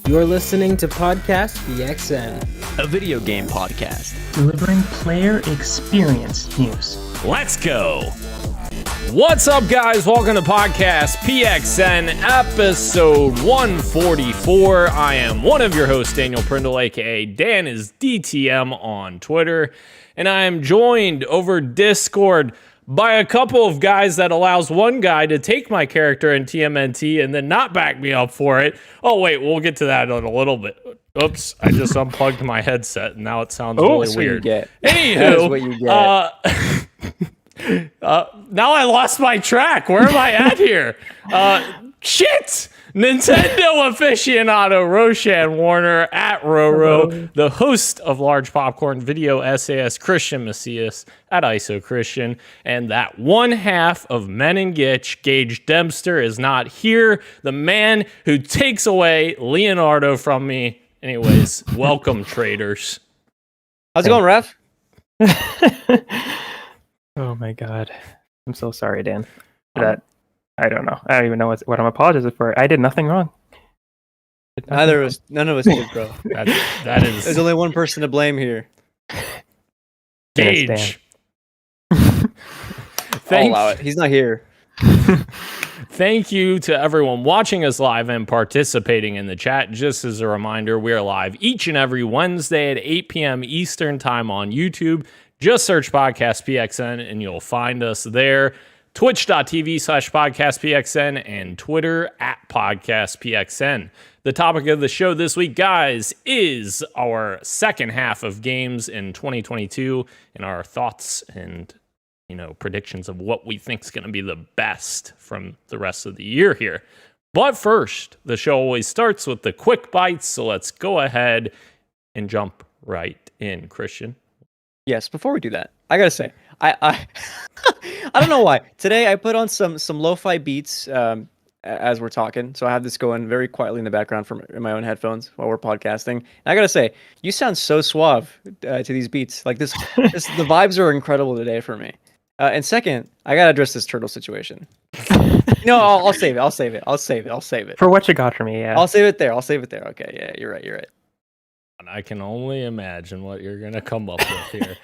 You're listening to Podcast PXN, a video game podcast delivering player experience news. Let's go! What's up, guys? Welcome to Podcast PXN, episode 144. I am one of your hosts, Daniel Prindle, aka Dan is DTM on Twitter, and I am joined over Discord by a couple of guys that allows one guy to take my character in TMNT and then not back me up for it. Oh, wait, we'll get to that in a little bit. Oops, I just unplugged my headset, and now it sounds really weird. Anywho, what you get. Now I lost my track. Where am I at here? Shit! Nintendo aficionado Roshan Warner at Roro, the host of Large Popcorn Video SAS, Christian Macias at ISO Christian, and that one half of Men and Gitch, Gage Dempster, is not here. The man who takes away Leonardo from me. Anyways, welcome, traders. How's it going, Ref? Oh my god. I'm so sorry, Dan. I don't know. I don't even know what I'm apologizing for. I did nothing wrong. None of us did, bro. That is. There's only one person to blame here. Gage. I'll allow it. He's not here. Thank you to everyone watching us live and participating in the chat. Just as a reminder, we are live each and every Wednesday at 8 p.m. Eastern Time on YouTube. Just search Podcast PXN and you'll find us there. Twitch.tv/podcastpxn and Twitter @podcastpxn. The topic of the show this week, guys, is our second half of games in 2022 and our thoughts and predictions of what we think is going to be the best from the rest of the year here. But first, the show always starts with the quick bites, so let's go ahead and jump right in, Christian. Yes, before we do that, I gotta say, I I don't know why. Today I put on some lo-fi beats as we're talking, so I have this going very quietly in the background in my own headphones while we're podcasting. And I gotta say, you sound so suave to these beats. Like the vibes are incredible today for me. And second, I gotta address this turtle situation. No, I'll save it. I'll save it. For what you got for me, yeah. I'll save it there. Okay, yeah, you're right. I can only imagine what you're going to come up with here.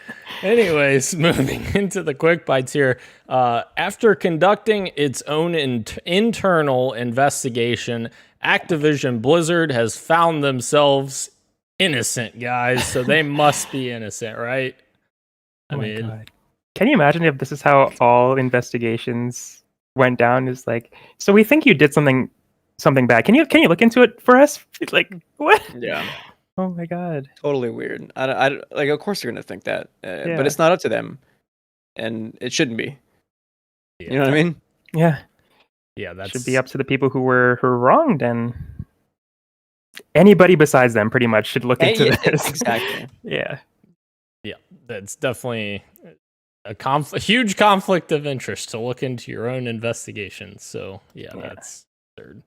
Anyways, moving into the quick bites here. After conducting its own internal investigation, Activision Blizzard has found themselves innocent, guys. So they must be innocent, right? I mean, God. Can you imagine if this is how all investigations went down? Is like, so we think you did something bad. Can you look into it for us? Like, what? Yeah. Oh my god! Totally weird. I like. Of course, they're gonna think that, but it's not up to them, and it shouldn't be. Yeah. You know what I mean? Yeah. That should be up to the people who were wronged, and anybody besides them, pretty much, should look into this. Exactly. Yeah. That's definitely a huge conflict of interest to look into your own investigation. So that's third.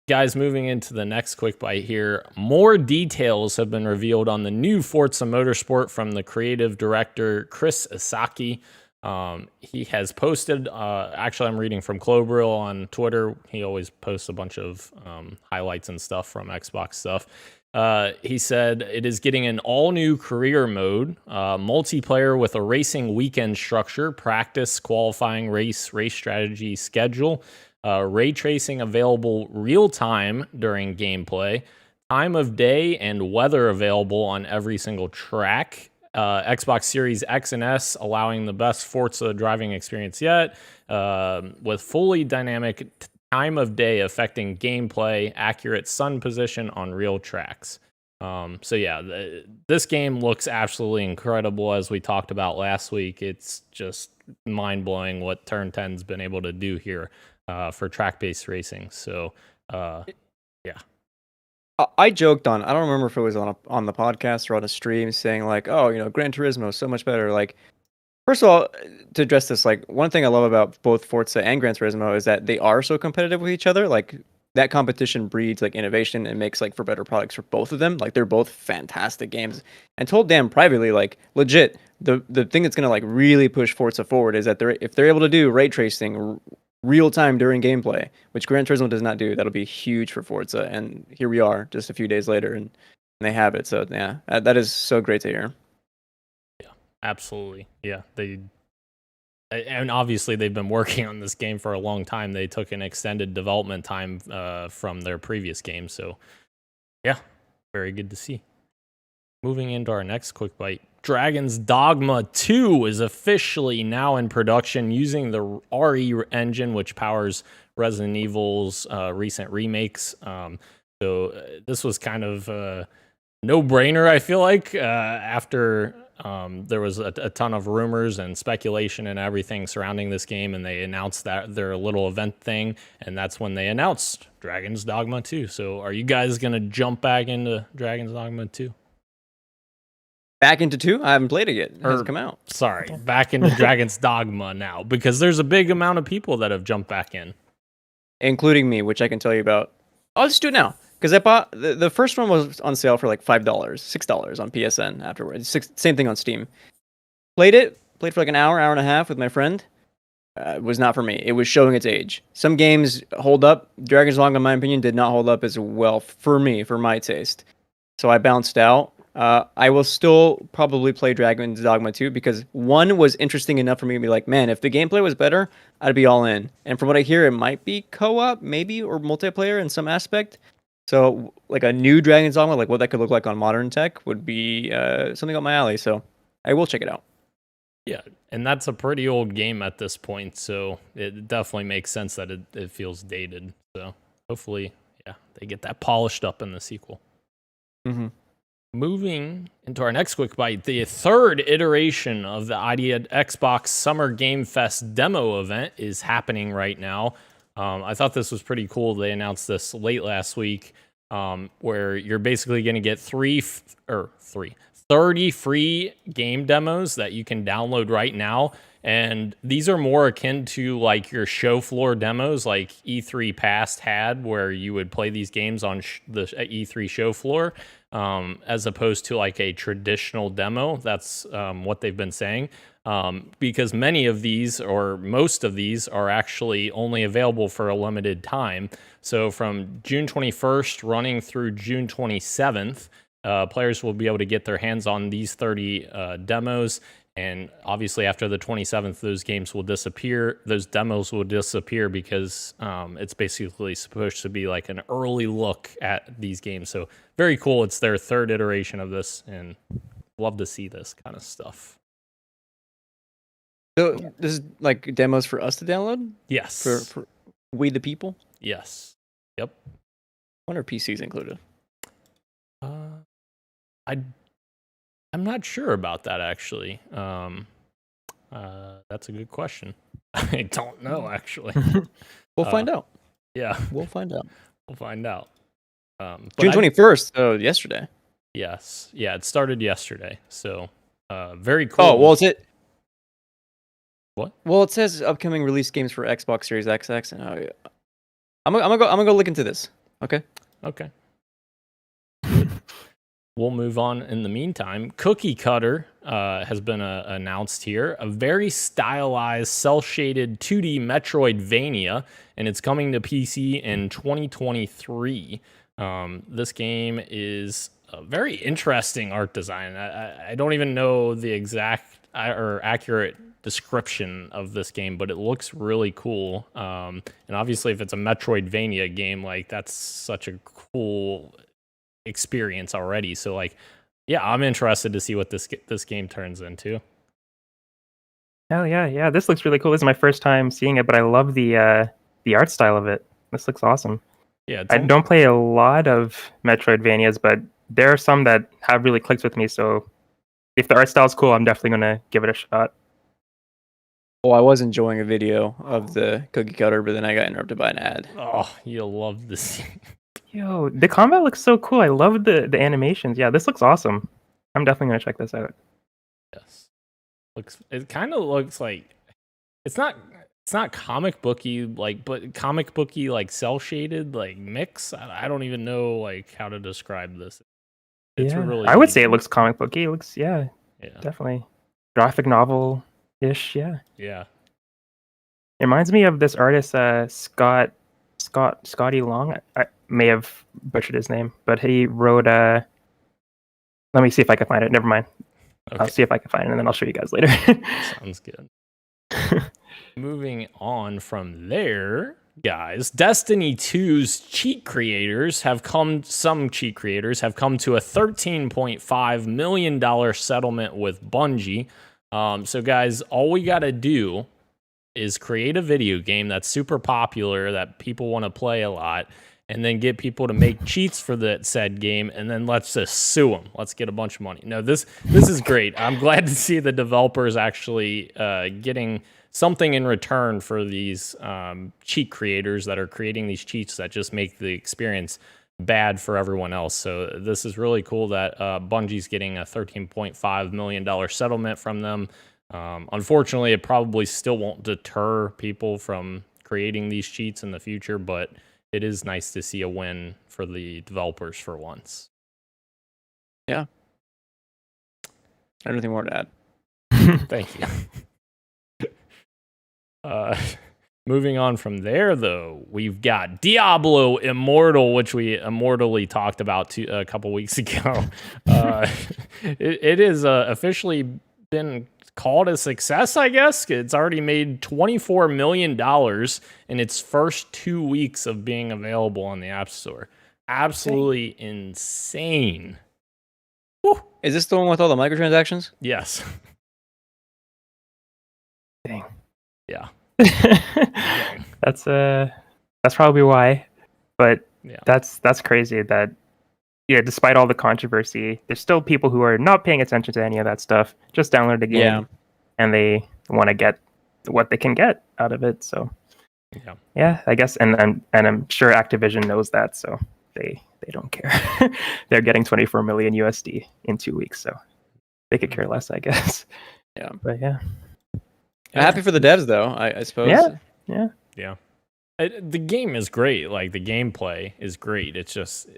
Guys, moving into the next quick bite here, more details have been revealed on the new Forza Motorsport from the creative director Chris Isaki. He has posted, actually I'm reading from Clobrill on Twitter. He always posts a bunch of highlights and stuff from Xbox stuff. He said it is getting an all-new career mode, multiplayer with a racing weekend structure, practice, qualifying, race strategy schedule, ray tracing available real-time during gameplay, time of day and weather available on every single track, Xbox Series X and S allowing the best Forza driving experience yet, with fully dynamic time of day affecting gameplay, accurate sun position on real tracks. This game looks absolutely incredible, as we talked about last week. It's just mind-blowing what Turn 10's been able to do here for track-based racing. So, I joked I don't remember if it was on the podcast or on a stream, saying like, oh, Gran Turismo is so much better. Like, first of all, to address this, like, one thing I love about both Forza and Gran Turismo is that they are so competitive with each other. Like, that competition breeds like innovation and makes like for better products for both of them. Like, they're both fantastic games. And told Dan privately, like, legit, the thing that's gonna like really push Forza forward is that if they're able to do ray tracing real time during gameplay, which Gran Turismo does not do. That'll be huge for Forza, and here we are just a few days later, and they have it. So yeah, that is so great to hear. Yeah, absolutely. Yeah, and obviously they've been working on this game for a long time. They took an extended development time from their previous game, so yeah, very good to see. Moving into our next quick bite, Dragon's Dogma 2 is officially now in production using the RE engine, which powers Resident Evil's recent remakes. So this was kind of a no-brainer, I feel like, after there was a ton of rumors and speculation and everything surrounding this game, and they announced that their little event thing, and that's when they announced Dragon's Dogma 2. So are you guys going to jump back into Dragon's Dogma 2? Back into 2? I haven't played it yet. It hasn't come out. Sorry, back into Dragon's Dogma now, because there's a big amount of people that have jumped back in. Including me, which I can tell you about. I'll just do it now. Because I bought, the first one was on sale for like $5, $6 on PSN afterwards. Same thing on Steam. Played for like an hour and a half with my friend. It was not for me. It was showing its age. Some games hold up. Dragon's Dogma, in my opinion, did not hold up as well for me, for my taste. So I bounced out. I will still probably play Dragon's Dogma 2 because 1 was interesting enough for me to be like, man, if the gameplay was better, I'd be all in. And from what I hear, it might be co-op, maybe, or multiplayer in some aspect. So, like a new Dragon's Dogma, like what that could look like on modern tech, would be something up my alley. So, I will check it out. Yeah, and that's a pretty old game at this point, so it definitely makes sense that it feels dated. So, hopefully, yeah, they get that polished up in the sequel. Mm-hmm. Moving into our next quick bite, the third iteration of the Idea Xbox Summer Game Fest demo event is happening right now. I thought this was pretty cool. They announced this late last week, where you're basically going to get 30 free game demos that you can download right now. And these are more akin to like your show floor demos like E3 past had, where you would play these games on the E3 show floor, as opposed to like a traditional demo. That's what they've been saying. Because many of these, or most of these, are actually only available for a limited time. So from June 21st running through June 27th, players will be able to get their hands on these 30 demos. And obviously after the 27th, those games will disappear. Those demos will disappear because it's basically supposed to be like an early look at these games. So very cool. It's their third iteration of this, and love to see this kind of stuff. So this is like demos for us to download? Yes. For we the people? Yes. Yep. I wonder if PC's included. I'm not sure about that, actually. That's a good question. I don't know, actually. We'll find out. Yeah. We'll find out. We'll find out. June 21st, so yesterday. Yes. Yeah, it started yesterday. So, very cool. Oh, well, is it? What? Well, it says upcoming release games for Xbox Series XX, and I'm gonna go look into this. Okay. Okay. We'll move on in the meantime. Cookie Cutter has been announced here. A very stylized, cel-shaded 2D Metroidvania, and it's coming to PC in 2023. This game is a very interesting art design. I don't even know the exact or accurate description of this game, but it looks really cool. And obviously, if it's a Metroidvania game, like that's such a cool experience already. So like, yeah, I'm interested to see what this game turns into. Oh yeah, this looks really cool. This is my first time seeing it, but I love the art style of it. This looks awesome. Yeah, I don't play a lot of Metroidvanias, but there are some that have really clicked with me. So if the art style is cool, I'm definitely gonna give it a shot. Well, I was enjoying a video of the Cookie Cutter, but then I got interrupted by an ad. Oh, you'll love this. Yo, the combat looks so cool. I love the animations. Yeah, this looks awesome. I'm definitely gonna check this out. Yes. It kind of looks like it's not comic booky, like, but comic booky like cel shaded like mix. I don't even know like how to describe this. It's really I would say it looks comic booky. It looks yeah, definitely graphic novel ish. Yeah. Yeah. It reminds me of this artist, Scotty Long. I may have butchered his name, but he wrote let me see if I can find it. Never mind. Okay. I'll see if I can find it, and then I'll show you guys later. Sounds good. Moving on from there, guys, Destiny 2's some cheat creators have come to a $13.5 million settlement with Bungie. So guys, all we got to do is create a video game that's super popular that people want to play a lot, and then get people to make cheats for that said game, and then let's just sue them. Let's get a bunch of money. No, this is great. I'm glad to see the developers actually getting something in return for these cheat creators that are creating these cheats that just make the experience bad for everyone else. So this is really cool that Bungie's getting a $13.5 million settlement from them. Unfortunately, it probably still won't deter people from creating these cheats in the future, but it is nice to see a win for the developers for once. Yeah. I don't think more to add. Thank you. Moving on from there, though, we've got Diablo Immortal, which we immortally talked about a couple weeks ago. It is officially been called a success, I guess. It's already made $24 million in its first 2 weeks of being available on the App Store. Absolutely insane. Woo. Is this the one with all the microtransactions? Yes. Dang. Yeah. That's probably why, but Yeah. that's crazy that despite all the controversy, there's still people who are not paying attention to any of that stuff, just download the game and they want to get what they can get out of it. So yeah, I guess, and I'm sure Activision knows that, so they don't care. They're getting 24 million USD in 2 weeks, so they could care less, I guess. Yeah, but yeah. I'm happy for the devs, though. I suppose. Yeah. The game is great. Like, the gameplay is great. It's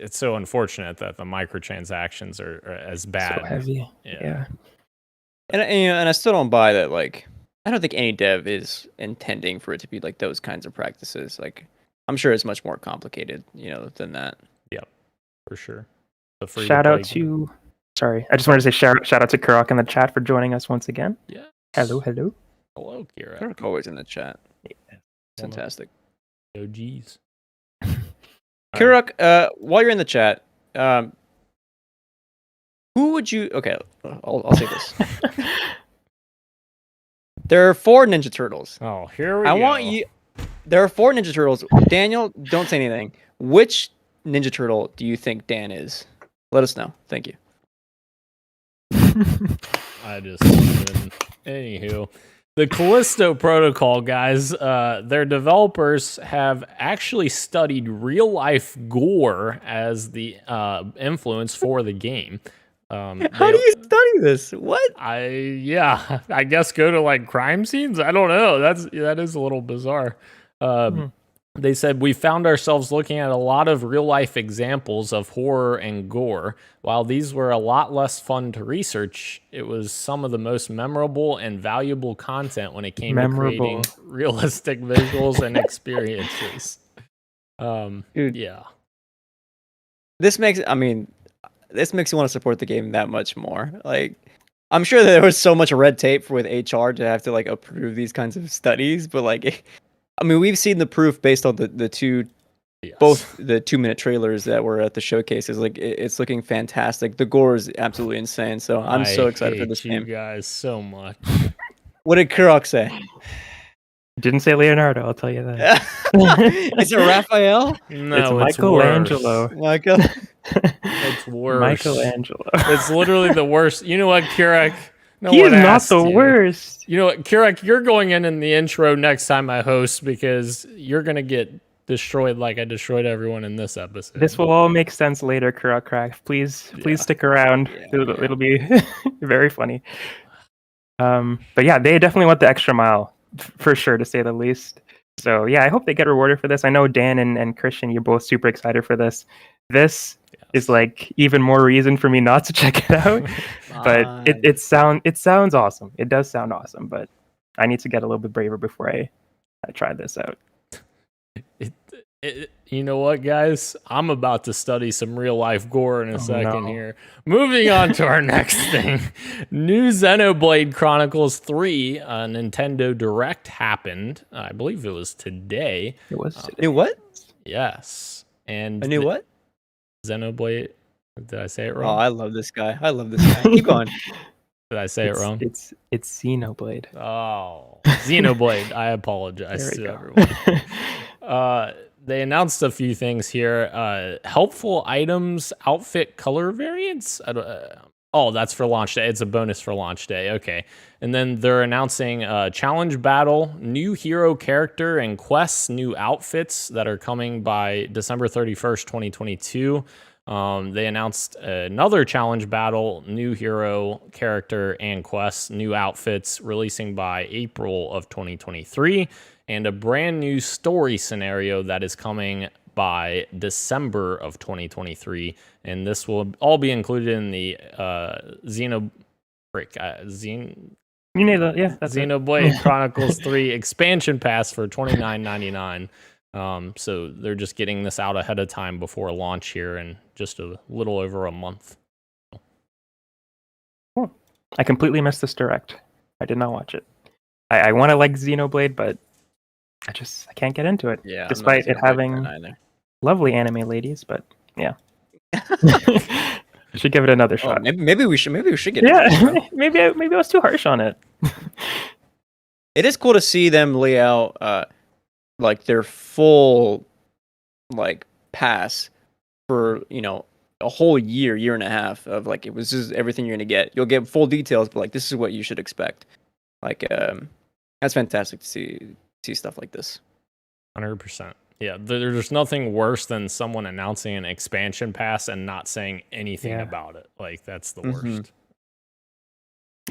so unfortunate that the microtransactions are as bad. So heavy. Yeah. And I still don't buy that. Like, I don't think any dev is intending for it to be like those kinds of practices. Like, I'm sure it's much more complicated, than that. Yep, for sure. Shout out to. Sorry, I just wanted to say shout out to Kurok in the chat for joining us once again. Yeah. Hello, Hello, Kira. Kurok always in the chat. Yeah. Fantastic. Oh, geez. Kurok, while you're in the chat, who would you? Okay, I'll say this. There are 4 Ninja Turtles. Oh, here we go. want you. There are 4 Ninja Turtles. Daniel, don't say anything. Which Ninja Turtle do you think Dan is? Let us know. Thank you. I just anywho. The Callisto Protocol, guys, their developers have actually studied real-life gore as the influence for the game. How do you study this? What? I guess go to like crime scenes. I don't know. That is a little bizarre. They said, we found ourselves looking at a lot of real life examples of horror and gore. While these were a lot less fun to research, it was some of the most memorable and valuable content when it came to creating realistic visuals and experiences. Dude, yeah. This makes you want to support the game that much more. Like, I'm sure that there was so much red tape with HR to have to like approve these kinds of studies, but like, we've seen the proof based on the two, both the 2-minute trailers that were at the showcases. Like, it's looking fantastic. The gore is absolutely insane. So I'm so excited for this game. You guys so much. What did Kurok say? Didn't say Leonardo, I'll tell you that. Is it Raphael? No, it's Michelangelo. Michael. It's worse. Michelangelo. It's literally the worst. You know what, Kurok? He is not the worst. You know what, Kurok, you're going in the intro next time I host because you're going to get destroyed like I destroyed everyone in this episode. This will all make sense later, Kurok Crack. Please stick around. It'll be very funny. But yeah, they definitely went the extra mile, for sure, to say the least. So yeah, I hope they get rewarded for this. I know Dan and Christian, you're both super excited for this. This is like even more reason for me not to check it out. But it sounds awesome. It does sound awesome, but I need to get a little bit braver before I I tried this out. You know what, guys? I'm about to study some real life gore in a second no. here. Moving on to our next thing. New Xenoblade Chronicles 3 Nintendo Direct happened. I believe it was today. It was today. New what? Yes. And A new what? Xenoblade. Did I say it Oh, wrong? I love this guy. I love this guy. Keep going. Did I say it wrong? It's Xenoblade. Oh, Xenoblade. I apologize to everyone. They announced a few things here. Helpful items, outfit color variants. That's for launch day. It's a bonus for launch day. Okay. And then they're announcing challenge battle, new hero character, and quests, new outfits that are coming by December 31st, 2022. They announced another challenge battle, new hero character, and quests, new outfits releasing by April of 2023. And a brand new story scenario that is coming by December of 2023. And this will all be included in the Xenoblade Chronicles 3 expansion pass for $29.99. So they're just getting this out ahead of time before launch here in just a little over a month. Cool. I completely missed this direct. I did not watch it. I want to like Xenoblade, but I can't get into it. Yeah, despite it having lovely anime ladies, but yeah. I should give it another shot. Maybe we should get it. maybe I was too harsh on it. It is cool to see them lay out like their full like pass for, a whole year and a half of like it was just everything you're gonna get. You'll get full details, but like this is what you should expect. Like that's fantastic to see stuff like this. 100%. Yeah, there's nothing worse than someone announcing an expansion pass and not saying anything about it. Like, that's the worst.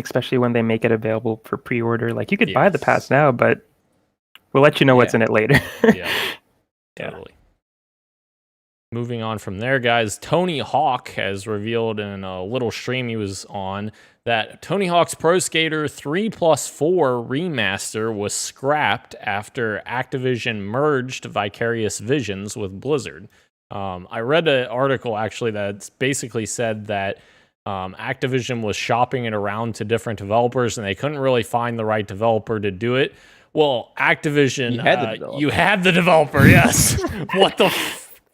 Especially when they make it available for pre-order. Like, you could buy the pass now, but we'll let you know what's in it later. Totally. Moving on from there, guys, Tony Hawk has revealed in a little stream he was on that Tony Hawk's Pro Skater 3+4 remaster was scrapped after Activision merged Vicarious Visions with Blizzard. I read an article actually that basically said that Activision was shopping it around to different developers and they couldn't really find the right developer to do it. Well, Activision, you had the developer, yes. What the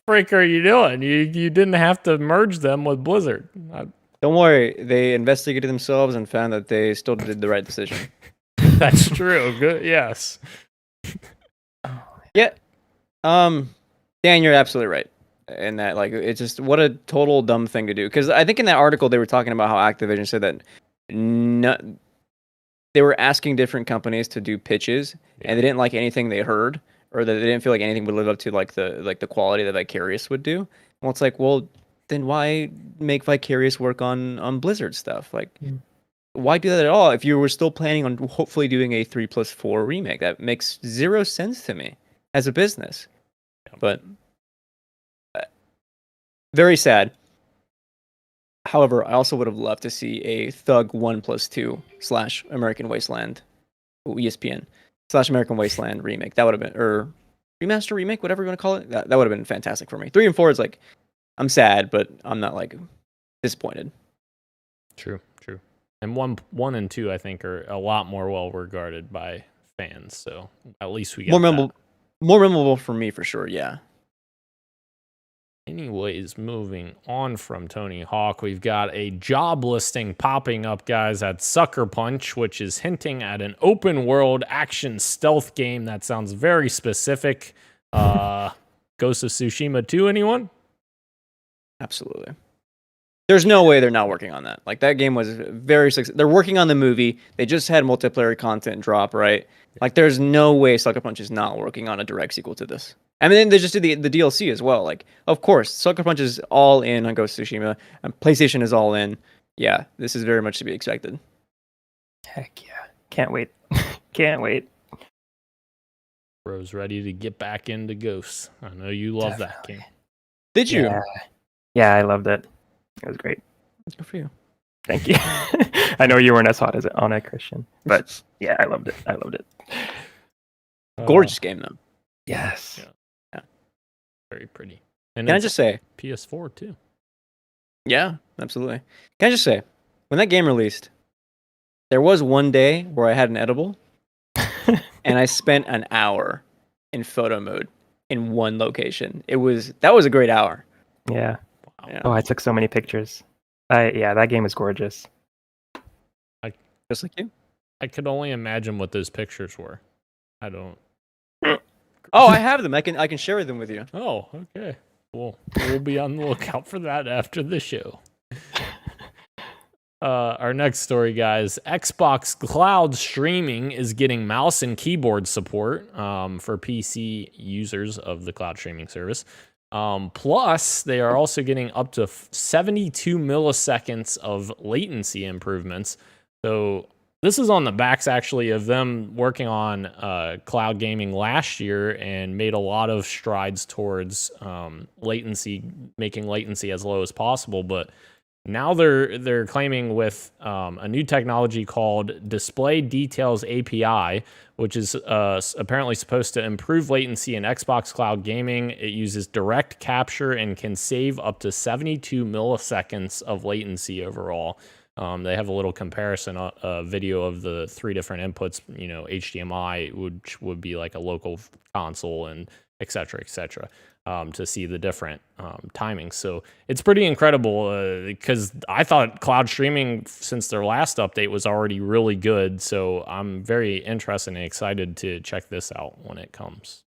frick are you doing? You didn't have to merge them with Blizzard. Don't worry, they investigated themselves and found that they still did the right decision. That's true. Good. Yes. Yeah. Dan, you're absolutely right. And that, like, it's just what a total dumb thing to do. Because I think in that article they were talking about how Activision said that they were asking different companies to do pitches, and they didn't like anything they heard, or that they didn't feel like anything would live up to like the quality that Vicarious would do. Well, it's like, well, then why make Vicarious work on Blizzard stuff? Like, why do that at all if you were still planning on hopefully doing a 3+4 remake? That makes zero sense to me as a business. But very sad. However, I also would have loved to see a Thug 1+2 / American Wasteland, ESPN / American Wasteland remake. That would have been, or remaster, remake, whatever you want to call it. That would have been fantastic for me. 3 and 4 is like, I'm sad, but I'm not like disappointed. True. And 1 and 2, I think, are a lot more well regarded by fans. So at least we get more memorable for me for sure. Yeah. Anyways, moving on from Tony Hawk, we've got a job listing popping up, guys, at Sucker Punch, which is hinting at an open world action stealth game that sounds very specific. Ghost of Tsushima 2, anyone? Absolutely. There's no way they're not working on that. Like, that game was very successful. They're working on the movie. They just had multiplayer content drop, right? Like, there's no way Sucker Punch is not working on a direct sequel to this. I mean, they just did the DLC as well. Like, of course, Sucker Punch is all in on Ghost of Tsushima, and PlayStation is all in. Yeah, this is very much to be expected. Heck yeah. Can't wait. Can't wait. Bro's ready to get back into Ghosts. I know you love that game. Did you? Yeah, I loved it. It was great. That's good for you. Thank you. I know you weren't as hot on it, Christian, but yeah, I loved it. Gorgeous game though. Yes. Yeah. Very pretty. And Can I it's just say? PS4 too. Yeah, absolutely. Can I just say, when that game released, there was one day where I had an edible, and I spent an hour in photo mode in one location. That was a great hour. Yeah. Wow. Yeah, Oh, I took so many pictures. Yeah, that game is gorgeous. just like you. I could only imagine what those pictures were. I don't. Oh, I have them. I can share them with you. Oh, okay. Cool. We'll be on the lookout for that after the show. Our next story, guys. Xbox Cloud Streaming is getting mouse and keyboard support for PC users of the cloud streaming service. Plus, they are also getting up to 72 milliseconds of latency improvements. So this is on the backs, actually, of them working on cloud gaming last year and made a lot of strides towards latency, making latency as low as possible. But now they're claiming with a new technology called Display Details API, which is apparently supposed to improve latency in Xbox Cloud Gaming. It uses direct capture and can save up to 72 milliseconds of latency overall. They have a little comparison video of the three different inputs, HDMI, which would be like a local console, and et cetera, to see the different timings. So it's pretty incredible because I thought cloud streaming since their last update was already really good. So I'm very interested and excited to check this out when it comes.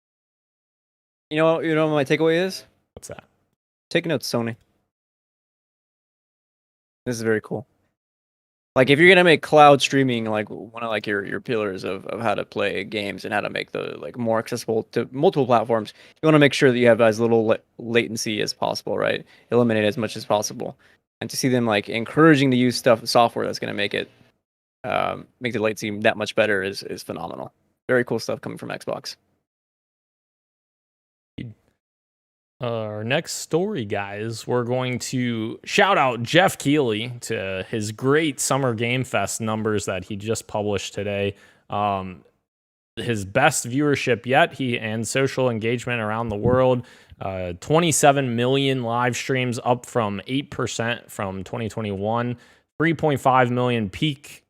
You know what my takeaway is? What's that? Take notes, Sony. This is very cool. Like, if you're gonna make cloud streaming like one of like your pillars of how to play games and how to make the like more accessible to multiple platforms, you want to make sure that you have as little latency as possible, right? Eliminate as much as possible, and to see them like encouraging to use software that's gonna make it make the latency that much better is phenomenal. Very cool stuff coming from Xbox. Our next story, guys, we're going to shout out Jeff Keighley to his great Summer Game Fest numbers that he just published today. His best viewership yet, and social engagement around the world. 27 million live streams, up from 8% from 2021. 3.5 million peak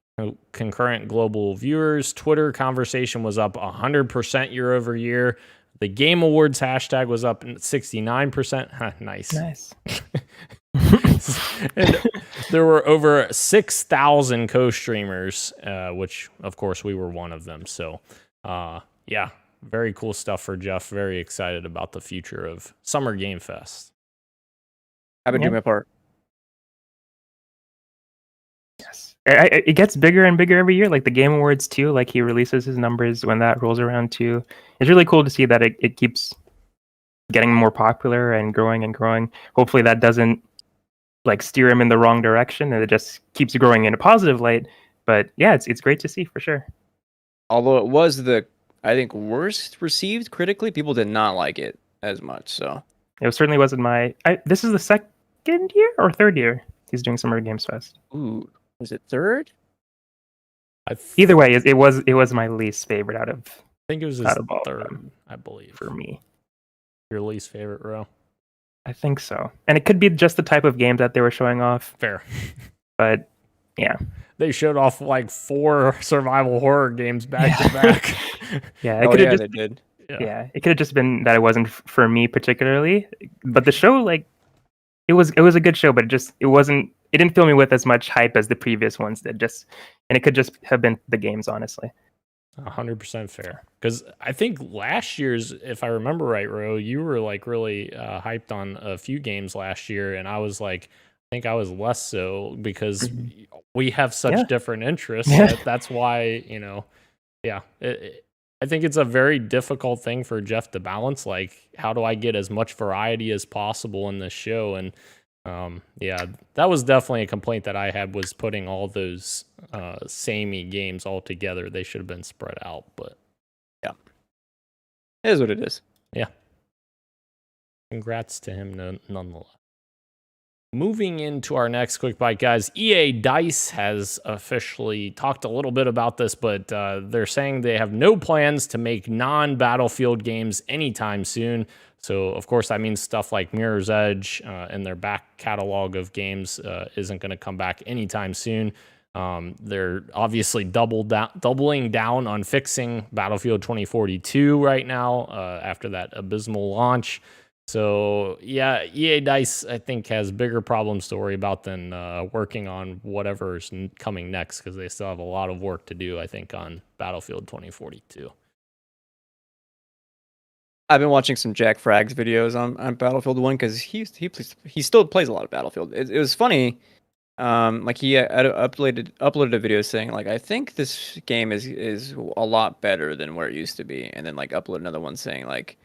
concurrent global viewers. Twitter conversation was up 100% year over year. The Game Awards hashtag was up 69%. Nice. And there were over 6,000 co-streamers, which, of course, we were one of them. So, yeah, very cool stuff for Jeff. Very excited about the future of Summer Game Fest. I've been doing my part. Yes. It gets bigger and bigger every year, like the Game Awards too. Like, he releases his numbers when that rolls around too. It's really cool to see that it keeps getting more popular and growing and growing. Hopefully that doesn't like steer him in the wrong direction, and it just keeps growing in a positive light. But yeah, it's great to see for sure. Although it was I think worst received critically, people did not like it as much. So it certainly wasn't this is the second year or third year he's doing Summer Games Fest. Ooh, was it third? Either way, it was my least favorite out of. I think it was his third, I believe. For me. Your least favorite, row? I think so. And it could be just the type of game that they were showing off. Fair. But, yeah. They showed off like 4 survival horror games back to back. Yeah, it could have just they did. Yeah, it could have just been that it wasn't for me particularly. But the show, like, it was a good show, but it didn't fill me with as much hype as the previous ones did. And it could just have been the games, honestly. 100% fair. Because I think last year's, if I remember right, Ro, you were like really hyped on a few games last year, and I was like, I think I was less so because we have such different interests. That's why, I think it's a very difficult thing for Jeff to balance. Like, how do I get as much variety as possible in this show? And that was definitely a complaint that I had, was putting all those samey games all together. They should have been spread out, but yeah, it is what it is. Yeah. Congrats to him nonetheless. Moving into our next quick bite, guys, EA Dice has officially talked a little bit about this, but they're saying they have no plans to make non-Battlefield games anytime soon. So, of course, that means stuff like Mirror's Edge and their back catalog of games isn't going to come back anytime soon. They're obviously doubling down on fixing Battlefield 2042 right now after that abysmal launch. So, yeah, EA Dice, I think, has bigger problems to worry about than working on whatever's coming next, because they still have a lot of work to do, I think, on Battlefield 2042. I've been watching some Jack Frags videos on Battlefield 1 because he still plays a lot of Battlefield. It was funny. Like he uploaded a video saying like, I think this game is a lot better than where it used to be, and then like upload another one saying like,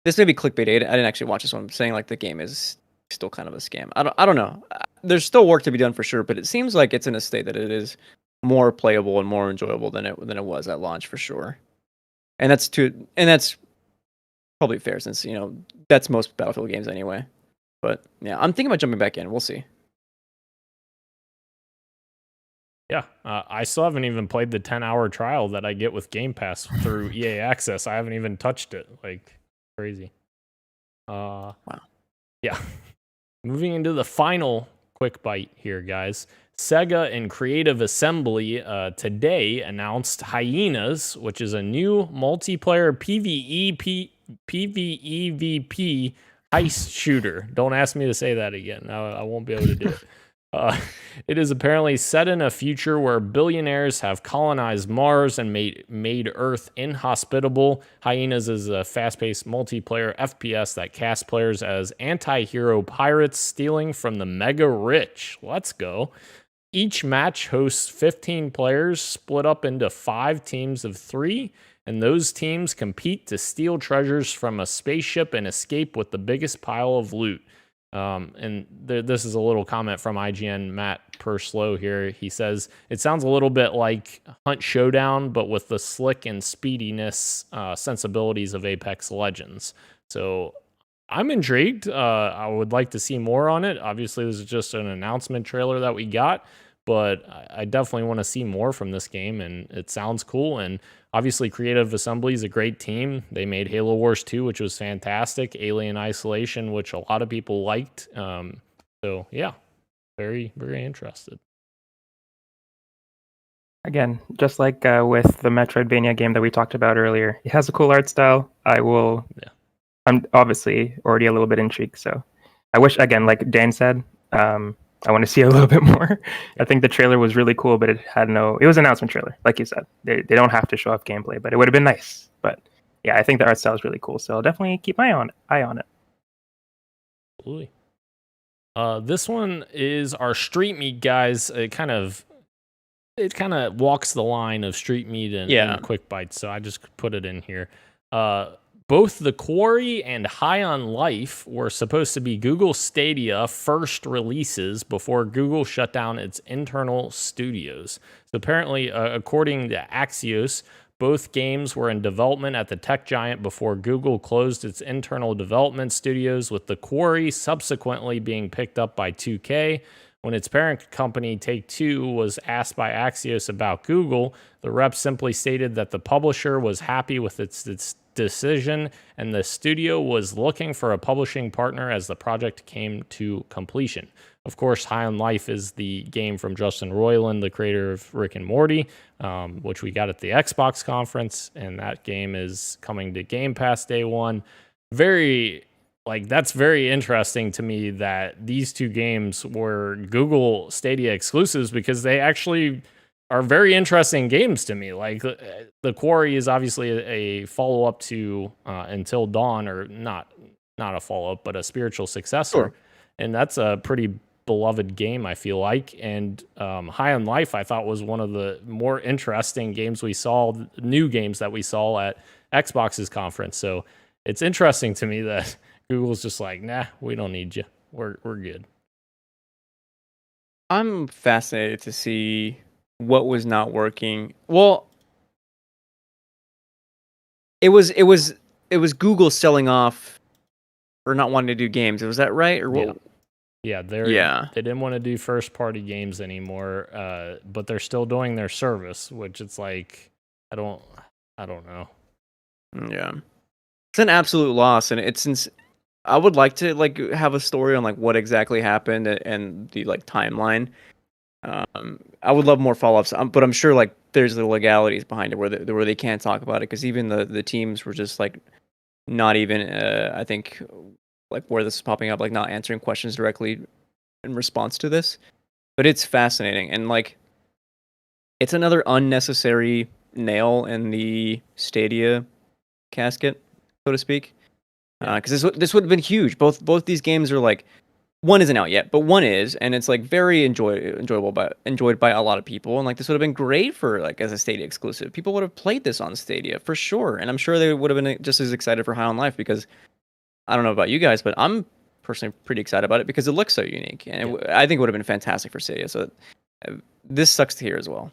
this may be clickbait. I didn't actually watch this one. Saying like the game is still kind of a scam. I don't know. There's still work to be done for sure, but it seems like it's in a state that it is more playable and more enjoyable than it was at launch for sure. And that's probably fair since that's most Battlefield games anyway. But yeah, I'm thinking about jumping back in. We'll see. Yeah, I still haven't even played the 10-hour trial that I get with Game Pass through EA Access. I haven't even touched it. Like, crazy. Wow. Yeah. Moving into the final quick bite here, guys. Sega and Creative Assembly today announced Hyenas, which is a new multiplayer PvEVP heist shooter. Don't ask me to say that again. I won't be able to do it. It is apparently set in a future where billionaires have colonized Mars and made Earth inhospitable. Hyenas is a fast-paced multiplayer FPS that casts players as anti-hero pirates stealing from the mega rich. Let's go. Each match hosts 15 players split up into 5 teams of 3, and those teams compete to steal treasures from a spaceship and escape with the biggest pile of loot. And this is a little comment from IGN Matt Purslow here. He says, it sounds a little bit like Hunt Showdown, but with the slick and speediness sensibilities of Apex Legends. So I'm intrigued. I would like to see more on it. Obviously, this is just an announcement trailer that we got, but I definitely want to see more from this game, and it sounds cool. And obviously, Creative Assembly is a great team. They made Halo Wars 2, which was fantastic, Alien Isolation, which a lot of people liked. So, yeah, very, very interested. Again, just like with the Metroidvania game that we talked about earlier, it has a cool art style. I'm obviously already a little bit intrigued, so I wish, again, like Dan said, I want to see a little bit more. I think the trailer was really cool, but it was an announcement trailer, like you said. They don't have to show off gameplay, but it would have been nice. But yeah, I think the art style is really cool, so I'll definitely keep my eye on it. Absolutely. This one is our Street Meat, guys. It kind of walks the line of Street Meat and Quick Bites, so I just put it in here. Both The Quarry and High on Life were supposed to be Google Stadia first releases before Google shut down its internal studios. So apparently, according to Axios, both games were in development at the tech giant before Google closed its internal development studios, with The Quarry subsequently being picked up by 2K. When its parent company, Take-Two, was asked by Axios about Google, the rep simply stated that the publisher was happy with its decision and the studio was looking for a publishing partner as the project came to completion. Of course, High on Life is the game from Justin Roiland, the creator of Rick and Morty, which we got at the Xbox conference, and that game is coming to Game Pass day one. That's very interesting to me that these two games were Google Stadia exclusives, because they actually are very interesting games to me. Like, The Quarry is obviously a follow-up to Until Dawn, or not a follow-up, but a spiritual successor. Sure. And that's a pretty beloved game, I feel like. And High on Life, I thought, was one of the more interesting games we saw, new games that we saw at Xbox's conference. So it's interesting to me that Google's just like, nah, we don't need you. We're good. I'm fascinated to see what was not working. Well, it was Google selling off or not wanting to do games. Was that right? Or what? Yeah. Yeah, they didn't want to do first party games anymore, but they're still doing their service, which it's like I don't know. Yeah, it's an absolute loss, and I would like to like have a story on like what exactly happened and the like timeline. I would love more follow-ups, but I'm sure like there's the legalities behind it where they can't talk about it, because even the teams were just like not even I think like where this is popping up, like not answering questions directly in response to this. But it's fascinating, and like it's another unnecessary nail in the Stadia casket, so to speak. Because this would have been huge. Both these games are like, one isn't out yet, but one is, and it's like very enjoyed by a lot of people. And like this would have been great for like as a Stadia exclusive. People would have played this on Stadia for sure, and I'm sure they would have been just as excited for High on Life, because I don't know about you guys, but I'm personally pretty excited about it because it looks so unique, and I think it would have been fantastic for Stadia. So this sucks to hear as well.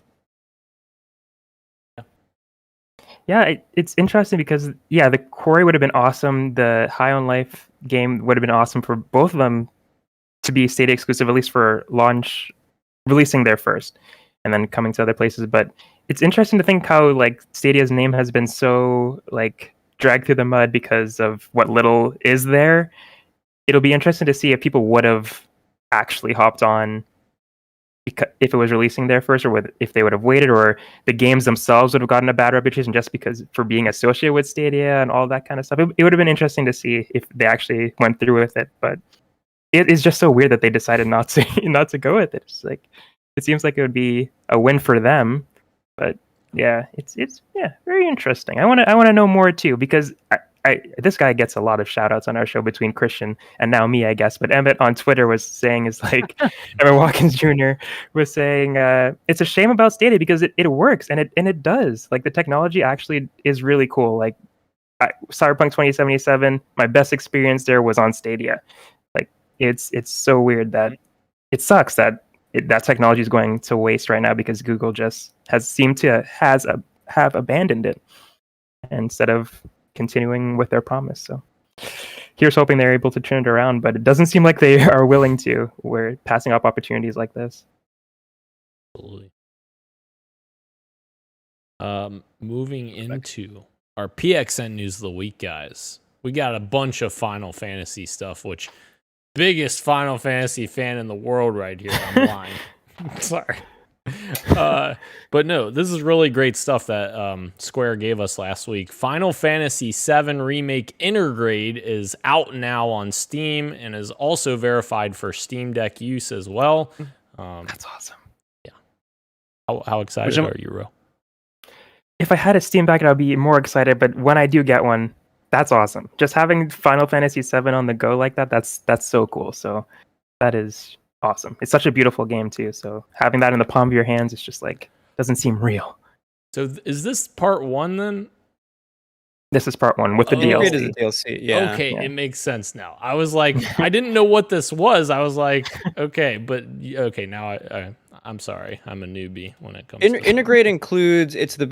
Yeah, it's interesting because the Quarry would have been awesome. The High on Life game would have been awesome for both of them to be Stadia exclusive, at least for launch, releasing there first, and then coming to other places. But it's interesting to think how like Stadia's name has been so like dragged through the mud because of what little is there. It'll be interesting to see if people would have actually hopped on if it was releasing there first, or if they would have waited, or the games themselves would have gotten a bad reputation just because for being associated with Stadia and all that kind of stuff. It would have been interesting to see if they actually went through with it, but it is just so weird that they decided not to go with it. It's like it seems like it would be a win for them, but yeah, it's very interesting. I want to know more too, because this guy gets a lot of shout outs on our show between Christian and now me, I guess. But Emmett on Twitter was saying Emmett Watkins Jr. was saying it's a shame about Stadia because it works and it does. Like the technology actually is really cool. Like Cyberpunk 2077, my best experience there was on Stadia. Like it's so weird that it sucks that that technology is going to waste right now because Google just have abandoned it instead of continuing with their promise. So here's hoping they're able to turn it around, but it doesn't seem like they are willing to. We're passing up opportunities like this. Absolutely. Moving into our PXN news of the week, guys. We got a bunch of Final Fantasy stuff, which biggest Final Fantasy fan in the world right here. I'm lying. Sorry. But no, this is really great stuff that Square gave us last week. Final Fantasy VII Remake Intergrade is out now on Steam and is also verified for Steam Deck use as well. That's awesome. Yeah. How excited are you, Ro? If I had a Steam Deck, I'd be more excited. But when I do get one, that's awesome. Just having Final Fantasy VII on the go like that's so cool. So that is awesome. It's such a beautiful game too. So having that in the palm of your hands is just like doesn't seem real. So is this part 1 then? This is part 1 with the DLC. It is DLC. Yeah. Okay, It makes sense now. I was like, I didn't know what this was. I was like, okay, but okay, now I'm sorry. I'm a newbie when it comes to Integrate includes it's the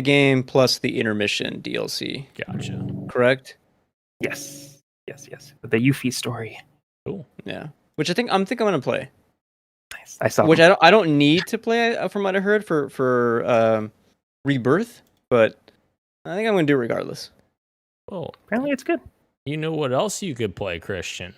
game plus the intermission DLC. Gotcha. Correct? Yes. With the Yuffie story. Cool. Yeah. Which I'm gonna play. Nice. I saw. Which I don't need to play from what I heard for Rebirth, but I think I'm gonna do it regardless. Well, apparently it's good. You know what else you could play, Christian?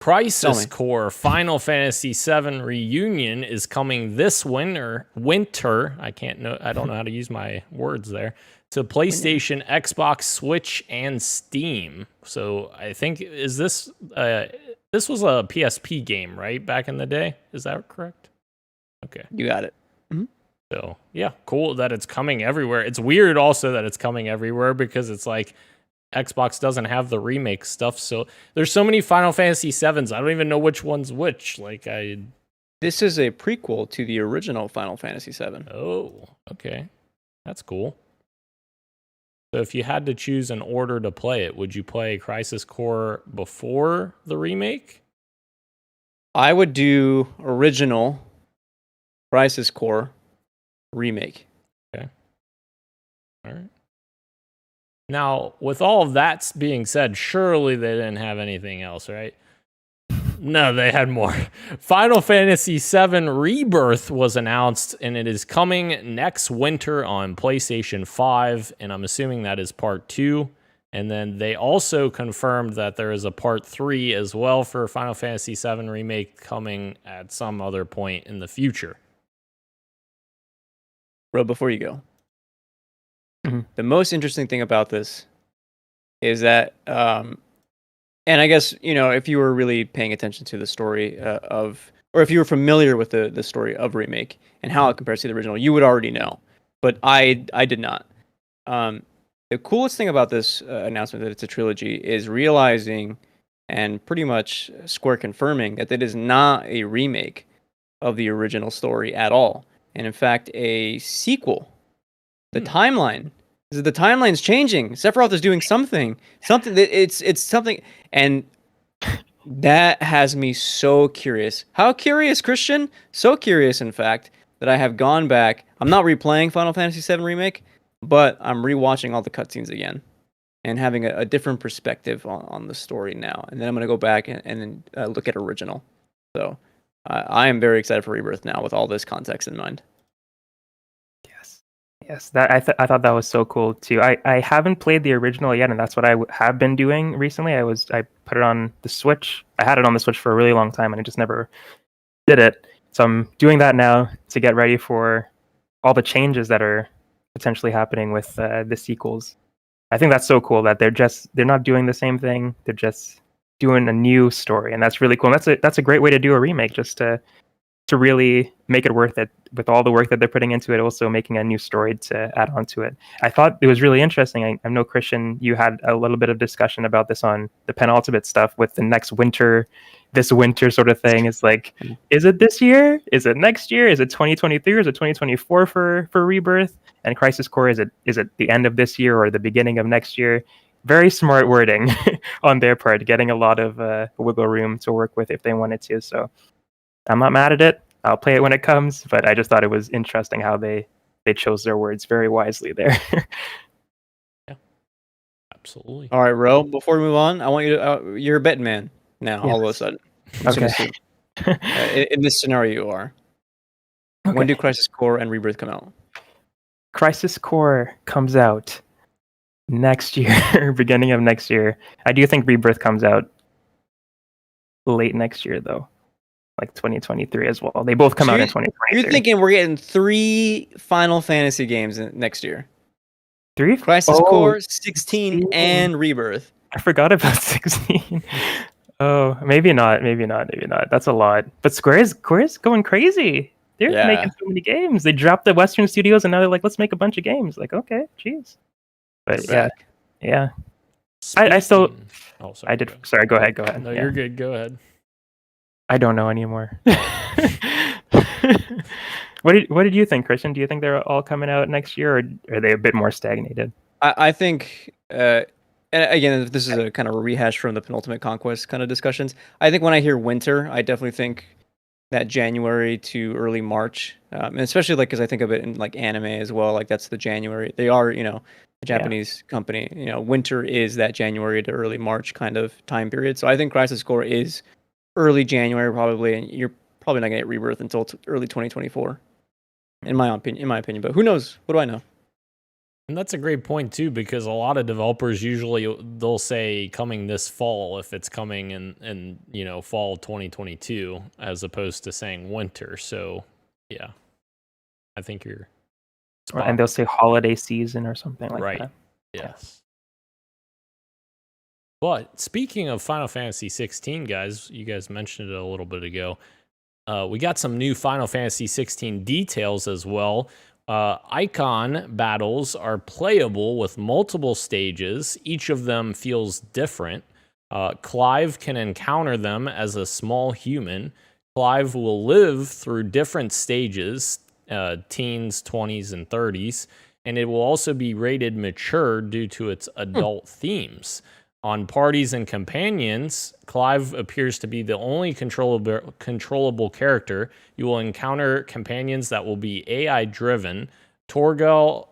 Crisis Core Final Fantasy VII Reunion is coming this winter. I don't know how to use my words there. To PlayStation, Xbox, Switch, and Steam. So I think this was a PSP game, right? Back in the day, is that correct? Okay, you got it. Mm-hmm. So yeah, cool that it's coming everywhere. It's weird also that it's coming everywhere because it's like Xbox doesn't have the remake stuff, so there's so many Final Fantasy VIIs. I don't even know which one's which. This is a prequel to the original Final Fantasy VII. Oh, okay, that's cool. So if you had to choose an order to play it, would you play Crisis Core before the remake? I would do original Crisis Core remake. Okay. All right. Now, with all of that being said, surely they didn't have anything else, right? No, they had more. Final Fantasy VII Rebirth was announced, and it is coming next winter on PlayStation 5, and I'm assuming that is part 2. And then they also confirmed that there is a part 3 as well for Final Fantasy VII Remake coming at some other point in the future. Bro, before you go, Mm-hmm. the most interesting thing about this is that, and I guess, if you were really paying attention to the story or if you were familiar with the story of Remake and how it compares to the original, you would already know. But I did not. The coolest thing about this announcement that it's a trilogy is realizing and pretty much Square confirming that it is not a remake of the original story at all. And in fact, a sequel. The timeline's changing. Sephiroth is doing something. It's something, and that has me so curious. How curious, Christian? So curious, in fact, that I have gone back. I'm not replaying Final Fantasy VII Remake, but I'm rewatching all the cutscenes again and having a different perspective on the story now. And then I'm going to go back and look at original. So I am very excited for Rebirth now with all this context in mind. Yes, that I thought that was so cool too. I haven't played the original yet, and that's what I have been doing recently. I put it on the Switch. I had it on the Switch for a really long time, and I just never did it. So I'm doing that now to get ready for all the changes that are potentially happening with the sequels. I think that's so cool that they're not doing the same thing. They're just doing a new story, and that's really cool. And that's a great way to do a remake, just to really make it worth it with all the work that they're putting into it, also making a new story to add on to it. I thought it was really interesting. I know, Christian, you had a little bit of discussion about this on the penultimate stuff with the this winter sort of thing. It's like, is it this year? Is it next year? Is it 2023 or is it 2024 for Rebirth? And Crisis Core, is it the end of this year or the beginning of next year? Very smart wording on their part, getting a lot of wiggle room to work with if they wanted to. So I'm not mad at it. I'll play it when it comes, but I just thought it was interesting how they chose their words very wisely there. Yeah, absolutely. All right, Ro, before we move on, I want you to, you're a betting man now, all of a sudden. Okay. In this scenario, you are. Okay. When do Crisis Core and Rebirth come out? Crisis Core comes out next year, beginning of next year. I do think Rebirth comes out late next year, though. Like 2023 as well. They both come out in 2023. You're thinking we're getting 3 Final Fantasy games next year? 3? Crisis Core, 16, and Rebirth. I forgot about 16. Oh, maybe not. That's a lot. But Square is going crazy. They're making so many games. They dropped the Western studios and now they're like, let's make a bunch of games. Like, okay, jeez. But yeah. I still. Oh, sorry. I did. Sorry, go ahead. No, you're good. Go ahead. I don't know anymore. What did you think, Christian? Do you think they're all coming out next year, or are they a bit more stagnated? I think, and again, this is a kind of a rehash from the Penultimate Conquest kind of discussions. I think when I hear winter, I definitely think that January to early March, and especially because I think of it in like anime as well. Like that's the January. They are, a Japanese company. Winter is that January to early March kind of time period. So I think Crisis Core is early January probably, and you're probably not gonna get Rebirth until early 2024, in my opinion. But who knows? What do I know? And that's a great point too, because a lot of developers usually they'll say coming this fall if it's coming in fall 2022, as opposed to saying winter. So yeah, I think you're spot. And they'll say holiday season or something like that. Yes. But speaking of Final Fantasy 16, guys, you guys mentioned it a little bit ago. We got some new Final Fantasy 16 details as well. Icon battles are playable with multiple stages. Each of them feels different. Clive can encounter them as a small human. Clive will live through different stages, teens, 20s, and 30s, and it will also be rated mature due to its adult themes. On parties and companions, Clive appears to be the only controllable character. You will encounter companions that will be AI-driven. Torgal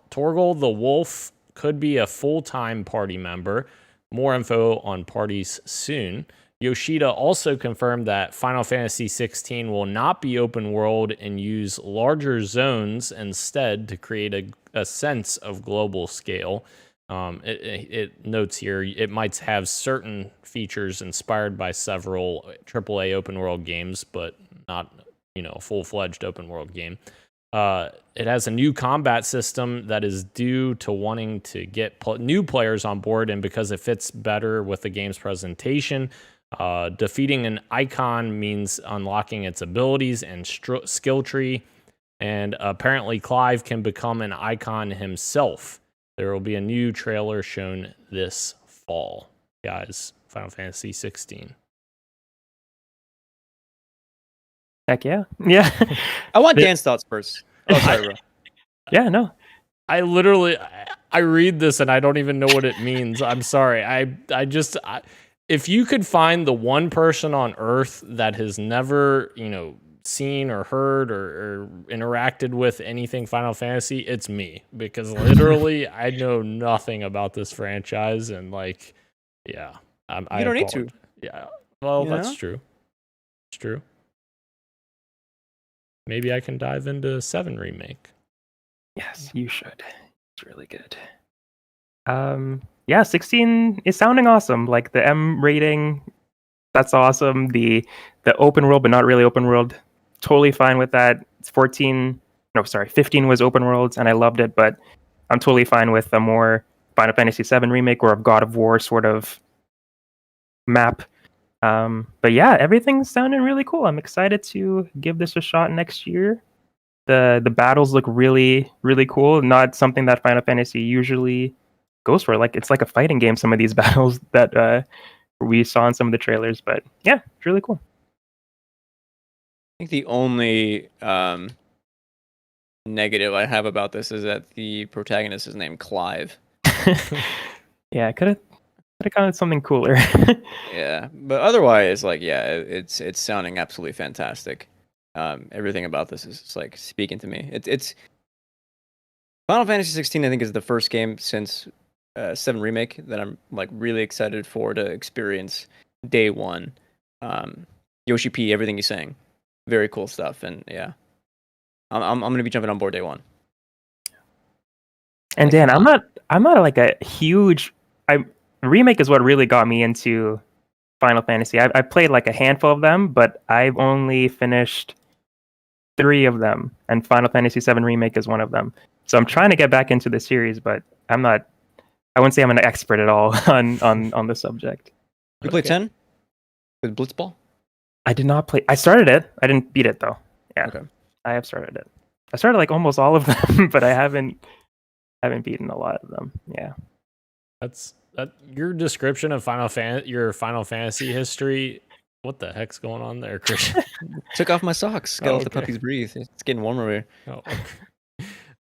the Wolf could be a full-time party member. More info on parties soon. Yoshida also confirmed that Final Fantasy XVI will not be open world and use larger zones instead to create a sense of global scale. It notes here it might have certain features inspired by several AAA open world games, but not a full-fledged open world game. It has a new combat system that is due to wanting to get new players on board, and because it fits better with the game's presentation. Defeating an icon means unlocking its abilities and skill tree, and apparently Clive can become an icon himself. There will be a new trailer shown this fall, guys. Final Fantasy 16. Heck yeah. Yeah. I want Dan's thoughts first. Oh, sorry, bro. Yeah, no. I read this and I don't even know what it means. I'm sorry. If you could find the one person on Earth that has never, seen or heard or interacted with anything Final Fantasy, it's me, because literally I know nothing about this franchise, and you don't need to. Yeah, well, that's true. It's true. Maybe I can dive into 7 remake. Yes, you should. It's really good. 16 is sounding awesome. Like the M rating, that's awesome. The open world, but not really open world, totally fine with that. It's 15 was open worlds, and I loved it, but I'm totally fine with a more Final Fantasy VII remake or a God of War sort of map. But yeah, everything's sounding really cool. I'm excited to give this a shot next year. The battles look really, really cool. Not something that Final Fantasy usually goes for. It's like a fighting game, some of these battles that we saw in some of the trailers. But yeah, it's really cool. I think the only negative I have about this is that the protagonist is named Clive. Yeah, could have gone with something cooler. Yeah, but otherwise, it's sounding absolutely fantastic. Everything about this is speaking to me. It's Final Fantasy 16. I think is the first game since 7 remake that I'm really excited for to experience day one. Yoshi P, everything he's saying, very cool stuff, and yeah, I'm gonna be jumping on board day one. And Dan, I'm not a huge. Remake is what really got me into Final Fantasy. I played a handful of them, but I've only finished 3 of them, and Final Fantasy VII Remake is one of them. So I'm trying to get back into the series, but I wouldn't say I'm an expert at all on the subject. You played 10 with Blitzball? I did not play. I started it. I didn't beat it though. Yeah, okay. I have started it. I started almost all of them, but I haven't beaten a lot of them. Yeah, that's your description of your Final Fantasy history. What the heck's going on there, Christian? Took off my socks. Got off the puppies breathe. It's getting warmer here. Oh, okay.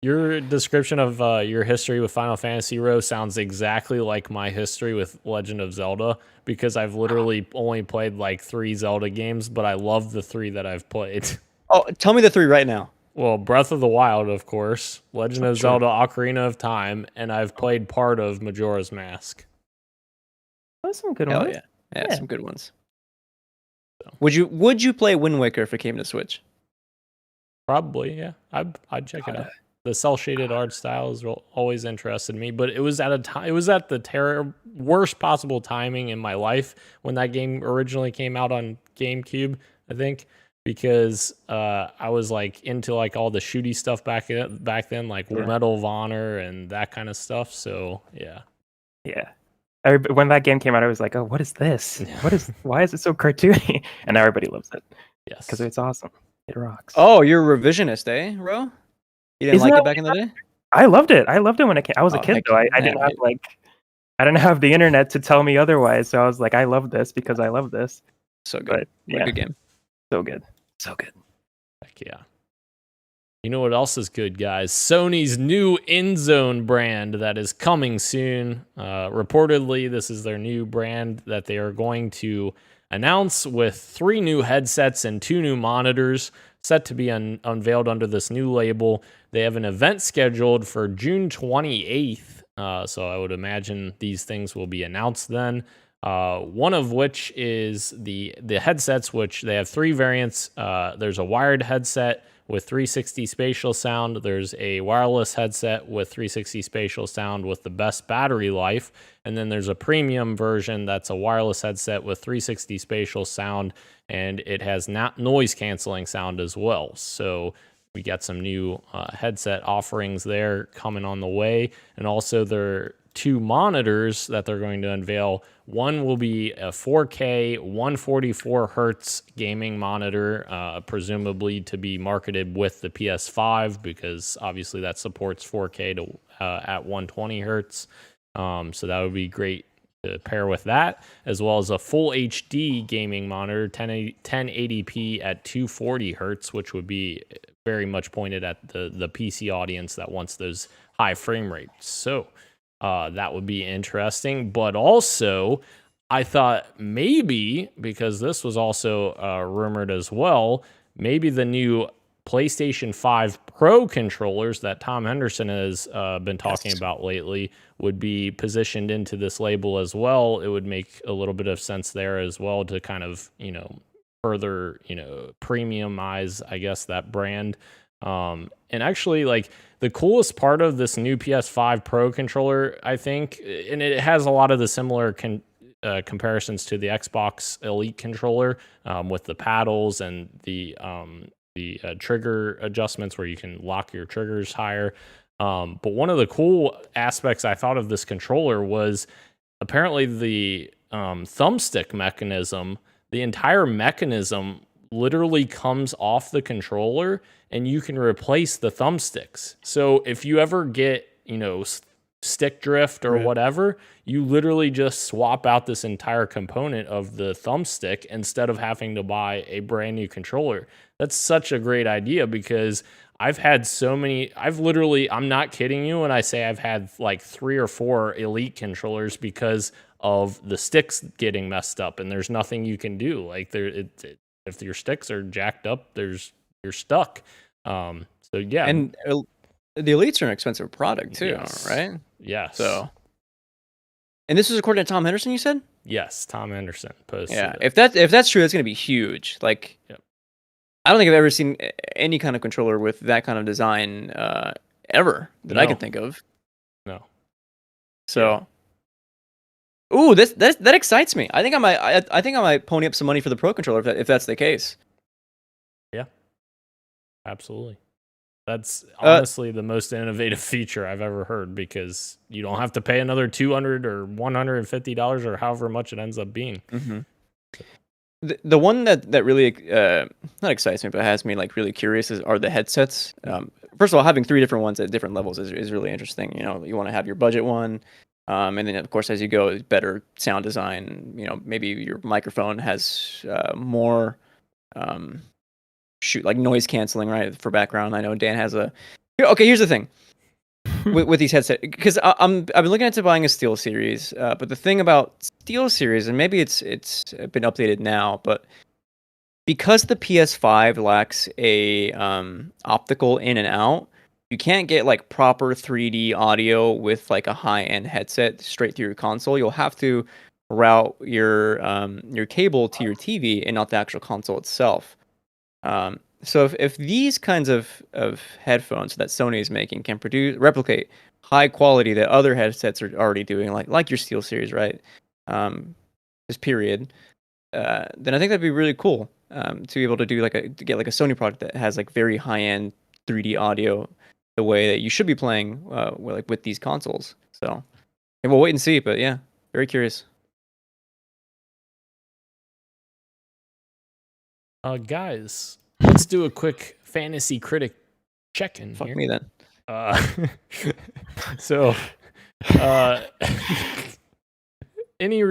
Your description of your history with Final Fantasy Row sounds exactly like my history with Legend of Zelda, because I've literally only played 3 Zelda games, but I love the 3 that I've played. Oh, tell me the 3 right now. Well, Breath of the Wild, of course, Legend of Zelda Ocarina of Time, and I've played part of Majora's Mask. That's some good ones. Yeah, some good ones. So. Would you play Wind Waker if it came to Switch? Probably, yeah. I'd check it out. The cel shaded art style has always interested me, but it was at the worst possible timing in my life when that game originally came out on GameCube, I think, because I was into all the shooty stuff back then, Medal of Honor and that kind of stuff. So yeah. When that game came out, I was like, "Oh, what is this? Why is it so cartoony?" And now everybody loves it. Yes, because it's awesome. It rocks. Oh, you're a revisionist, eh, Ro? You didn't like it back in the day? I loved it. I loved it when it came. I was a kid though. I didn't have I didn't have the internet to tell me otherwise. So I was like, I love this because I love this. So good. What a good game. So good. So good. Heck yeah. You know what else is good, guys? Sony's new InZone brand that is coming soon. Reportedly, this is their new brand that they are going to announce with 3 new headsets and 2 new monitors set to be unveiled under this new label. They have an event scheduled for June 28th, so I would imagine these things will be announced then. One of which is the headsets, which they have 3 variants. There's a wired headset with 360 spatial sound. There's a wireless headset with 360 spatial sound with the best battery life. And then there's a premium version that's a wireless headset with 360 spatial sound, and it has noise canceling sound as well. So we got some new headset offerings there coming on the way. And also there are 2 monitors that they're going to unveil. One will be a 4K 144 hertz gaming monitor, presumably to be marketed with the PS5, because obviously that supports 4K to at 120 hertz. So that would be great to pair with that, as well as a full HD gaming monitor, 1080p at 240 hertz, which would be very much pointed at the PC audience that wants those high frame rates. So that would be interesting. But also, I thought maybe, because this was also rumored as well, maybe the new PlayStation 5 Pro controllers that Tom Henderson has been talking about lately would be positioned into this label as well. It would make a little bit of sense there as well to kind of, further, premiumize, I guess, that brand. And actually, like, the coolest part of this new PS5 Pro controller, I think, and it has a lot of the similar comparisons to the Xbox Elite controller, with the paddles and the trigger adjustments where you can lock your triggers higher. But one of the cool aspects I thought of this controller was apparently the thumbstick mechanism. The entire mechanism literally comes off the controller, and you can replace the thumbsticks. So if you ever get, stick drift or whatever, you literally just swap out this entire component of the thumbstick instead of having to buy a brand new controller. That's such a great idea, because I've had so many, I'm not kidding you when I say I've had like 3 or 4 Elite controllers because of the sticks getting messed up, and there's nothing you can do. Like, if your sticks are jacked up, you're stuck. So yeah. And the Elites are an expensive product too, Yes. right? Yes. So, and this is according to Tom Henderson, you said? Yes, Tom Anderson posted. Yeah. it. If that's true, it's going to be huge. Like, Yep. I don't think I've ever seen any kind of controller with that kind of design ever that I No. can think of. No. So, ooh, that excites me. I think I might pony up some money for the Pro controller if that's the case. Absolutely. That's honestly the most innovative feature I've ever heard, because you don't have to pay another $200 or $150 or however much it ends up being. Mm-hmm. The one that really not excites me, but has me like really curious are the headsets. First of all, having 3 different ones at different levels is really interesting. You want to have your budget one, and then of course as you go, better sound design. Maybe your microphone has more like noise canceling, right, for background. I know Dan has a. Okay, here's the thing with these headsets, because I've been looking into buying a Steel Series, but the thing about Steel Series, and maybe it's been updated now, but because the PS5 lacks a optical in and out, you can't get like proper 3D audio with like a high-end headset straight through your console. You'll have to route your cable to your TV and not the actual console itself. So if these kinds of headphones that Sony is making can replicate high quality that other headsets are already doing, like your Steel Series, right? This period, then I think that'd be really cool to be able to do to get like a Sony product that has like very high end 3D audio, the way that you should be playing with these consoles. So we'll wait and see, but yeah, very curious. Guys, let's do a quick fantasy critic check-in Fuck here. me then. So, any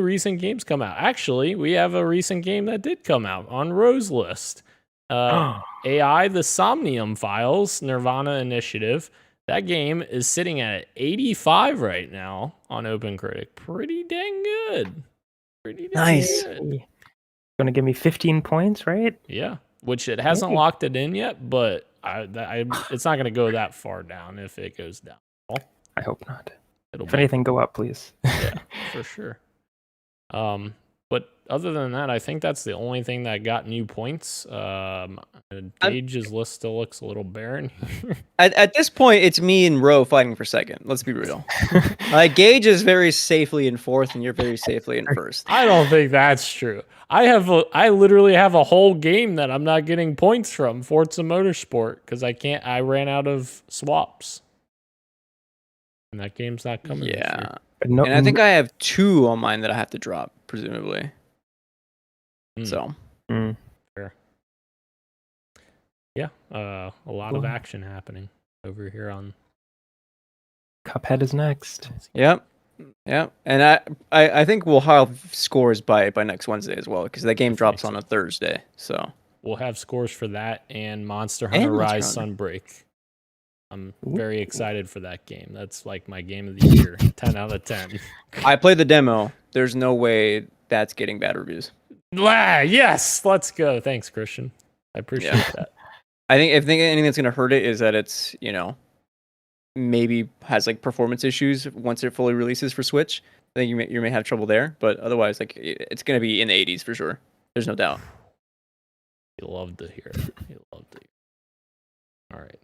recent games come out? Actually, we have a recent game that did come out on Rose List. AI, the Somnium Files, Nirvana Initiative. That game is sitting at 85 right now on OpenCritic. Pretty dang good. Nice. Good. Going to give me 15 points, right? Yeah, which it hasn't locked it in yet, but it's not going to go that far down if it goes down. I hope not. It'll If anything, go up, please. Yeah, for sure. But other than that, I think that's the only thing that got new points. Gage's list still looks a little barren. At this point, it's me and Ro fighting for second. Let's be real. Gage is very safely in fourth, and you're very safely in first. I don't think that's true. I literally have a whole game that I'm not getting points from, Forza Motorsport, because I ran out of swaps. And that game's not coming this year. No, and I think I have 2 on mine that I have to drop, presumably. So. Fair. Yeah, a lot of action happening over here on Cuphead is next. Yep. And I think we'll have scores by next Wednesday as well, because that game drops on a Thursday. So we'll have scores for that and Monster Hunter Rise Sunbreak. I'm very excited for that game. That's like my game of the year. 10 out of 10. I played the demo. There's no way that's getting bad reviews. Yes, let's go. Thanks, Christian. I appreciate that. I think anything that's gonna hurt it is that it's, maybe has like performance issues once it fully releases for Switch. I think you may have trouble there, but otherwise, like, it's gonna be in the 80s for sure. There's no doubt. You love to hear it. All right.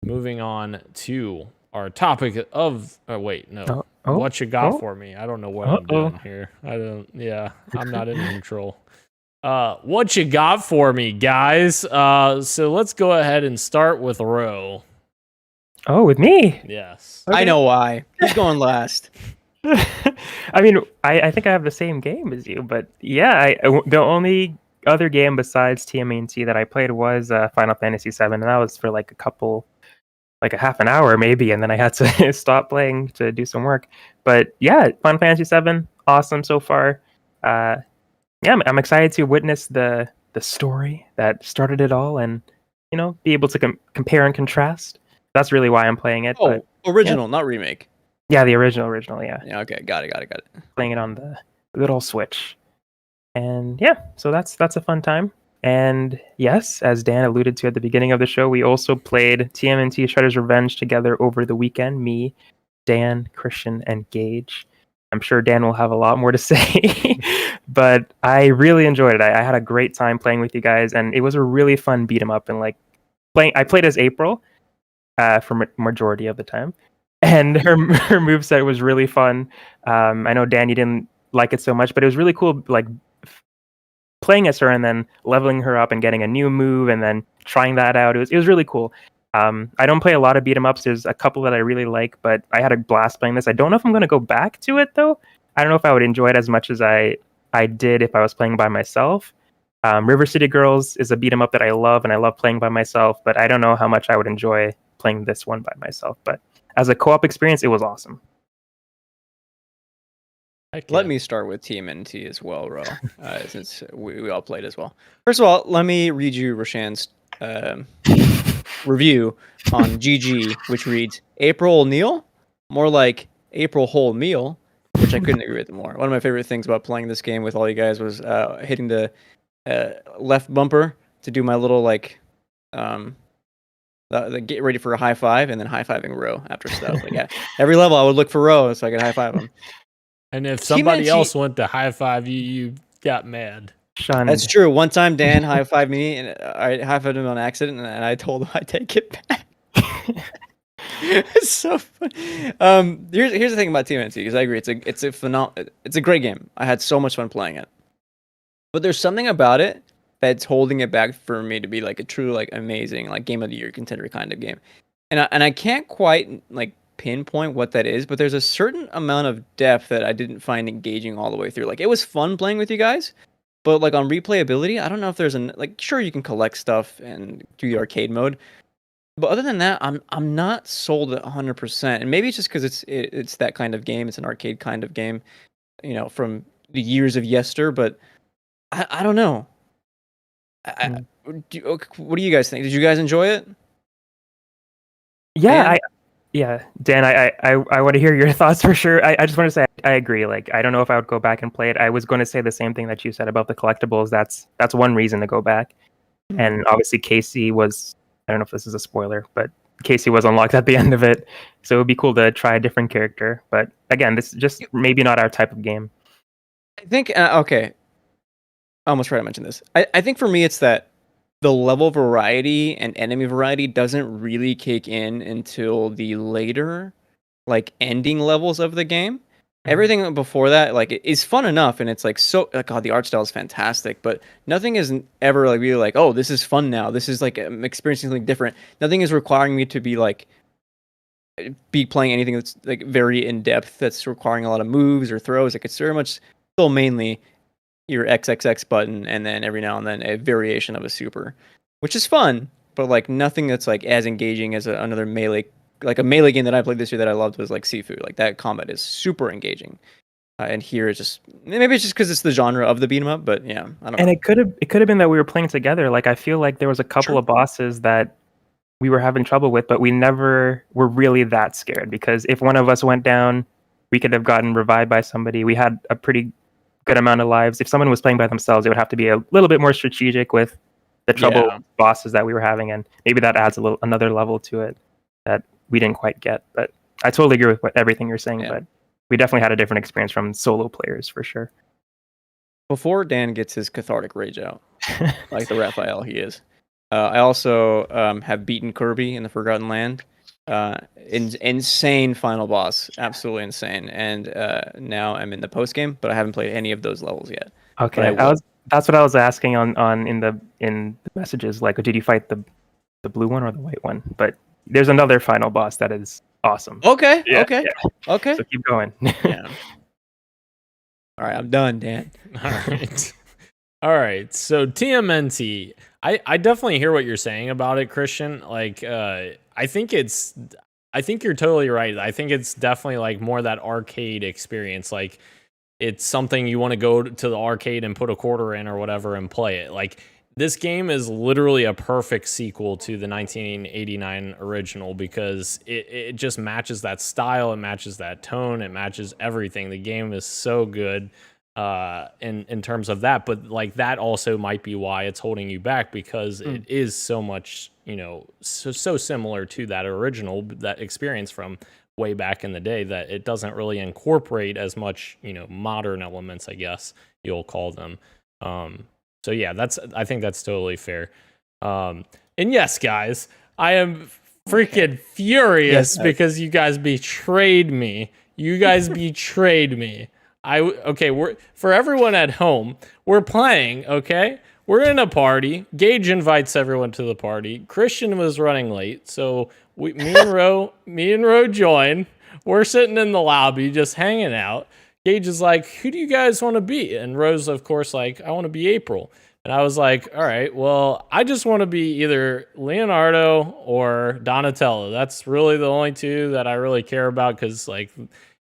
Moving on to our topic of. Oh wait, no. What you got for me? I don't know what I'm doing here. I'm not in control. What you got for me, guys? So let's go ahead and start with Ro. Oh, with me? Yes. Okay. I know why. He's going last. I mean, I think I have the same game as you, but yeah, the only other game besides TMNT that I played was Final Fantasy VII, and that was for like a half an hour maybe, and then I had to stop playing to do some work. But yeah, Final Fantasy VII, awesome so far. Yeah, I'm excited to witness the story that started it all, and be able to compare and contrast. That's really why I'm playing it. Oh, original, not remake. Yeah, the original, yeah. Yeah, okay, got it. Playing it on the good old Switch. And yeah, so that's a fun time. And yes, as Dan alluded to at the beginning of the show, we also played TMNT Shredder's Revenge together over the weekend. Me, Dan, Christian, and Gage. I'm sure Dan will have a lot more to say, but I really enjoyed it. I had a great time playing with you guys, and it was a really fun beat 'em up. And I played as April for majority of the time, and her moveset was really fun. I know Dan, you didn't like it so much, but it was really cool, like playing as her and then leveling her up and getting a new move and then trying that out. It was really cool. I don't play a lot of beat 'em ups. There's a couple that I really like, but I had a blast playing this. I don't know if I'm going to go back to it though. I don't know if I would enjoy it as much as I did if I was playing by myself. River City Girls is a beat 'em up that I love, and I love playing by myself, but I don't know how much I would enjoy playing this one by myself. But as a co-op experience, it was awesome. Let me start with TMNT as well, Ro, since we all played as well. First of all, let me read you Roshan's review on GG, which reads, April O'Neil? More like April Whole Meal, which I couldn't agree with more. One of my favorite things about playing this game with all you guys was hitting the left bumper to do my little, the get ready for a high five, and then high-fiving Ro after stuff. Every level I would look for Ro so I could high-five him. And if somebody else went to high five you, you got mad. Shunned. That's true. One time Dan high-fived me, and I high-fived him on accident, and I told him I'd take it back. It's so fun. Here's the thing about TMNT, because I agree, it's a great game. I had so much fun playing it. But there's something about it that's holding it back for me to be like a true, amazing, game of the year contender kind of game. And I can't quite pinpoint what that is, but there's a certain amount of depth that I didn't find engaging all the way through. It was fun playing with you guys, but on replayability, I don't know if there's sure, you can collect stuff and do the arcade mode, but other than that, I'm not sold at 100%. And maybe it's just because it's that kind of game. It's an arcade kind of game, from the years of yester. But I don't know. What do you guys think? Did you guys enjoy it? Yeah, Dan, I want to hear your thoughts for sure. I just want to say I agree. I don't know if I would go back and play it. I was going to say the same thing that you said about the collectibles. That's one reason to go back. And obviously Casey was, I don't know if this is a spoiler, but Casey was unlocked at the end of it. So it would be cool to try a different character. But again, this is just maybe not our type of game. I think okay. I almost tried to mention this. I think for me, it's that the level of variety and enemy variety doesn't really kick in until the later, like ending levels of the game. Everything before that, like, is fun enough, and it's like so. Like, God, the art style is fantastic, but nothing is ever like really like, oh, this is fun now. This is like I'm experiencing something different. Nothing is requiring me to be playing anything that's like very in depth. That's requiring a lot of moves or throws. Like, it's very much still mainly your XXX button, and then every now and then a variation of a super, which is fun, but like nothing that's like as engaging as another melee. Like a melee game that I played this year that I loved was like Sifu. Like that combat is super engaging, and here it's just maybe it's just because it's the genre of the beat 'em up. But yeah, I don't know. And it could have been that we were playing together. Like I feel like there was a couple of bosses that we were having trouble with, but we never were really that scared because if one of us went down, we could have gotten revived by somebody. We had a pretty good amount of lives. If someone was playing by themselves, it would have to be a little bit more strategic with the trouble bosses that we were having, and maybe that adds another level to it that we didn't quite get. But I totally agree with everything you're saying. But we definitely had a different experience from solo players for sure. Before Dan gets his cathartic rage out, like the Raphael he is, I also have beaten Kirby in the Forgotten Land. Insane final boss, absolutely insane. And now I'm in the post game, but I haven't played any of those levels yet. Okay, that's what I was asking on in the messages. Like, did you fight the blue one or the white one? But there's another final boss that is awesome. Okay. Yeah. Okay. So keep going. Yeah. All right, I'm done, Dan. All right. So TMNT, I definitely hear what you're saying about it, Christian. Like, I think you're totally right. I think it's definitely like more that arcade experience. Like, it's something you want to go to the arcade and put a quarter in or whatever and play it. Like, this game is literally a perfect sequel to the 1989 original because it just matches that style, it matches that tone, it matches everything. The game is so good in terms of that, but like that also might be why it's holding you back because it is so much, so similar to that original, that experience from way back in the day, that it doesn't really incorporate as much, modern elements, I guess you'll call them. So yeah, I think that's totally fair. And yes, guys, I am freaking furious because you guys betrayed me. We're for everyone at home, we're playing, okay? We're in a party. Gage invites everyone to the party. Christian was running late, so me and Ro join. We're sitting in the lobby just hanging out. Gage is like, who do you guys want to be? And Rose, of course, like, I want to be April. And I was like, all right, well, I just want to be either Leonardo or Donatello. That's really the only two that I really care about because, like,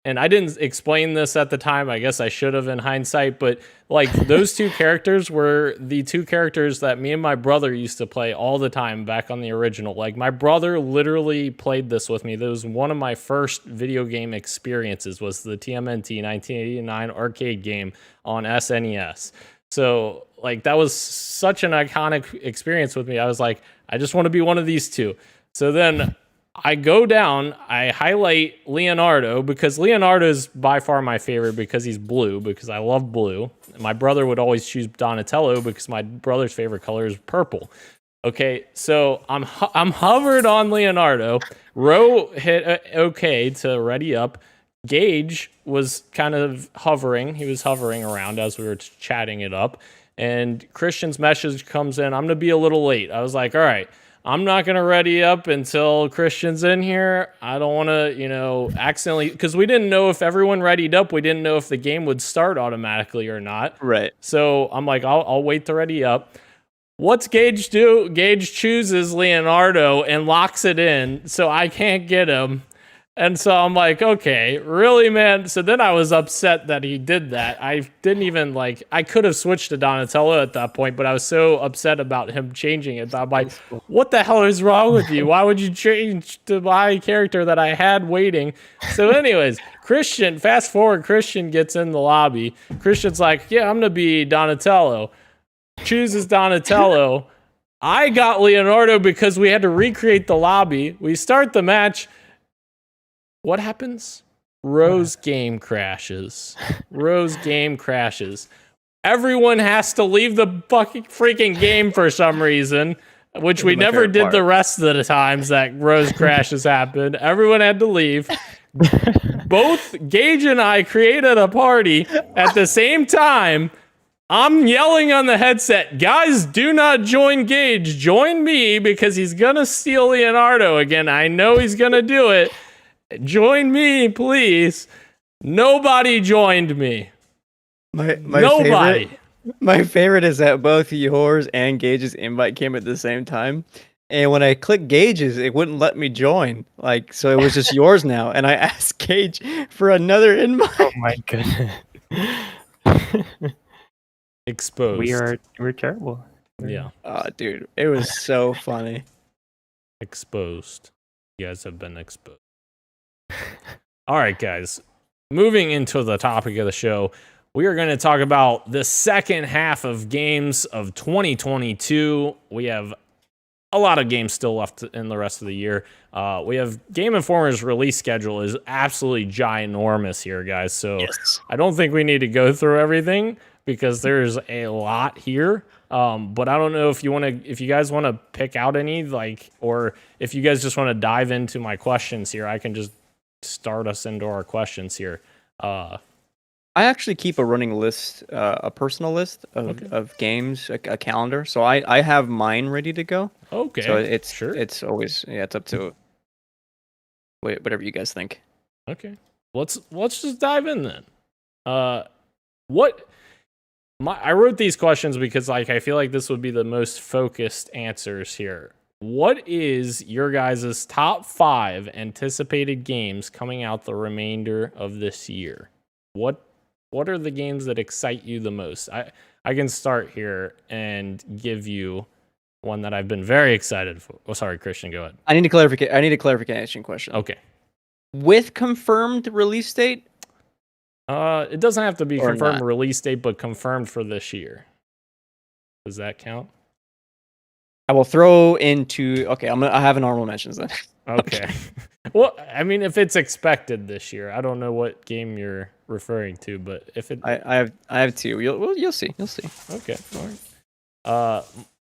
and I didn't explain this at the time. I guess I should have in hindsight, but like those two characters were the two characters that me and my brother used to play all the time back on the original. Like my brother literally played this with me. That was one of my first video game experiences was the TMNT 1989 arcade game on SNES. So like that was such an iconic experience with me. I was like, I just want to be one of these two. So then I go down, I highlight Leonardo because Leonardo is by far my favorite because he's blue, because I love blue. My brother would always choose Donatello because my brother's favorite color is purple. Okay, so I'm hovered on Leonardo. Ro hit OK to ready up. Gage was kind of hovering. He was hovering around as we were chatting it up. And Christian's message comes in, I'm going to be a little late. I was like, all right, I'm not going to ready up until Christian's in here. I don't want to, accidentally, because we didn't know if everyone readied up. We didn't know if the game would start automatically or not. Right. So I'm like, I'll wait to ready up. What's Gage do? Gage chooses Leonardo and locks it in, so I can't get him. And so I'm like, okay, really, man? So then I was upset that he did that. I didn't even I could have switched to Donatello at that point, but I was so upset about him changing it. I'm like, what the hell is wrong with you? Why would you change to my character that I had waiting? So anyways, fast forward, Christian gets in the lobby. Christian's like, yeah, I'm going to be Donatello. Chooses Donatello. I got Leonardo because we had to recreate the lobby. We start the match. What happens? Rose game crashes. Rose game crashes. Everyone has to leave the fucking freaking game for some reason, which we never did the rest of the times that Rose crashes happened. Everyone had to leave. Both Gage and I created a party at the same time. I'm yelling on the headset, guys, do not join Gage. Join me because he's going to steal Leonardo again. I know he's going to do it. Join me, please. Nobody joined me. Nobody. My favorite is that both yours and Gage's invite came at the same time. And when I clicked Gage's, it wouldn't let me join. Like, so it was just yours now. And I asked Gage for another invite. Oh my goodness. Exposed. We're terrible. Yeah. Oh, dude, it was so funny. Exposed. You guys have been exposed. All right, guys. Moving into the topic of the show, we are going to talk about the second half of games of 2022. We have a lot of games still left in the rest of the year. We have Game Informer's release schedule is absolutely ginormous here, guys. So yes. I don't think we need to go through everything because there's a lot here. But I don't know if you guys want to pick out any, or if you guys just want to dive into my questions here, I can just start us into our questions here. I actually keep a running list, a personal list of games, a calendar. So I have mine ready to go. Okay. So it's always, it's up to whatever you guys think. Okay. Let's just dive in then. I wrote these questions because I feel like this would be the most focused answers here. What is your guys' top 5 anticipated games coming out the remainder of this year? What are the games that excite you the most? I can start here and give you one that I've been very excited for. Oh, sorry, Christian, go ahead. I need a clarification question. Okay. With confirmed release date? It doesn't have to be confirmed not. Release date, but confirmed for this year. Does that count? I will throw into. Okay, I have an honorable mentions then. Okay. Well, I mean, if it's expected this year, I don't know what game you're referring to, but if it, I have 2. You'll see. Okay. All right.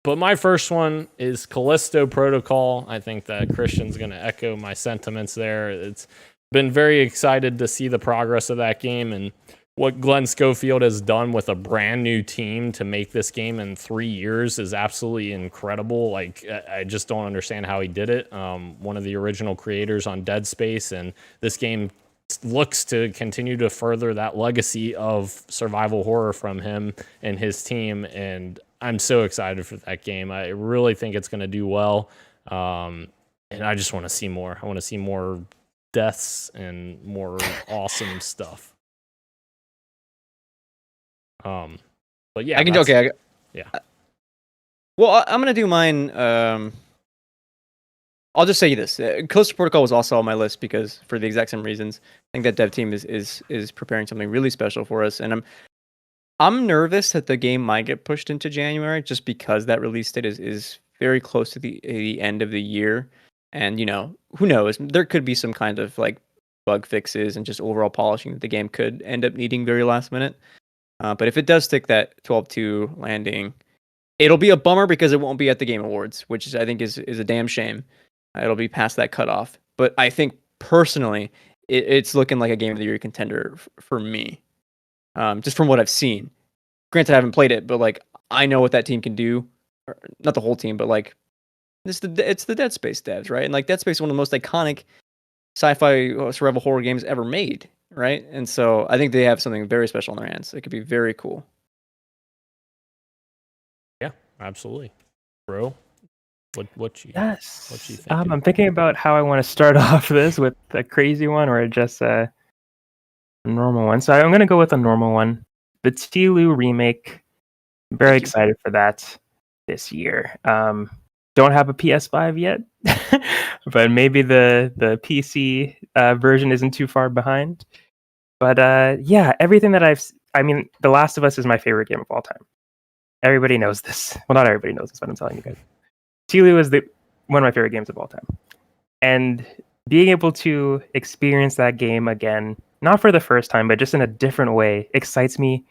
But my first one is Callisto Protocol. I think that Christian's going to echo my sentiments there. It's been very excited to see the progress of that game and what Glenn Schofield has done with a brand new team to make this game in 3 years is absolutely incredible. Like, I just don't understand how he did it. One of the original creators on Dead Space, and this game looks to continue to further that legacy of survival horror from him and his team. And I'm so excited for that game. I really think it's going to do well. And I just want to see more. I want to see more deaths and more awesome stuff. But yeah, I can. Okay. Yeah. Well, I'm gonna do mine. I'll just say this: Callisto Protocol was also on my list because, for the exact same reasons, I think that dev team is preparing something really special for us, and I'm nervous that the game might get pushed into January just because that release date is very close to the end of the year, and who knows? There could be some kind of like bug fixes and just overall polishing that the game could end up needing very last minute. But if it does stick that 12/2 landing, it'll be a bummer because it won't be at the Game Awards, which I think is a damn shame. It'll be past that cutoff. But I think personally, it's looking like a Game of the Year contender for me, just from what I've seen. Granted, I haven't played it, but like I know what that team can do. Not the whole team, but like it's the Dead Space devs, right? And like Dead Space is one of the most iconic sci-fi survival horror games ever made. Right, and so I think they have something very special in their hands. It could be very cool. Yeah, absolutely, bro. What you think? I'm thinking about how I want to start off this with a crazy one or just a normal one. So I'm going to go with a normal one. The Tlu remake. I'm very excited for that this year. Don't have a PS5 yet, but maybe the PC version isn't too far behind. But yeah, everything that I mean, The Last of Us is my favorite game of all time. Everybody knows this. Well, not everybody knows this, but I'm telling you guys. Tlu is one of my favorite games of all time. And being able to experience that game again, not for the first time, but just in a different way, excites me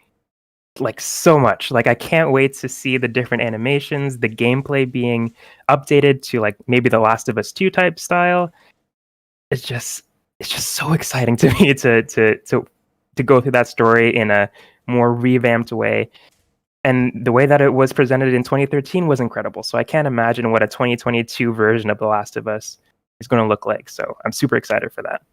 like so much. Like I can't wait to see the different animations, the gameplay being updated to like maybe the Last of Us 2 type style. It's just so exciting to me to go through that story in a more revamped way. And the way that it was presented in 2013 was incredible. So I can't imagine what a 2022 version of The Last of Us is going to look like. So I'm super excited for that.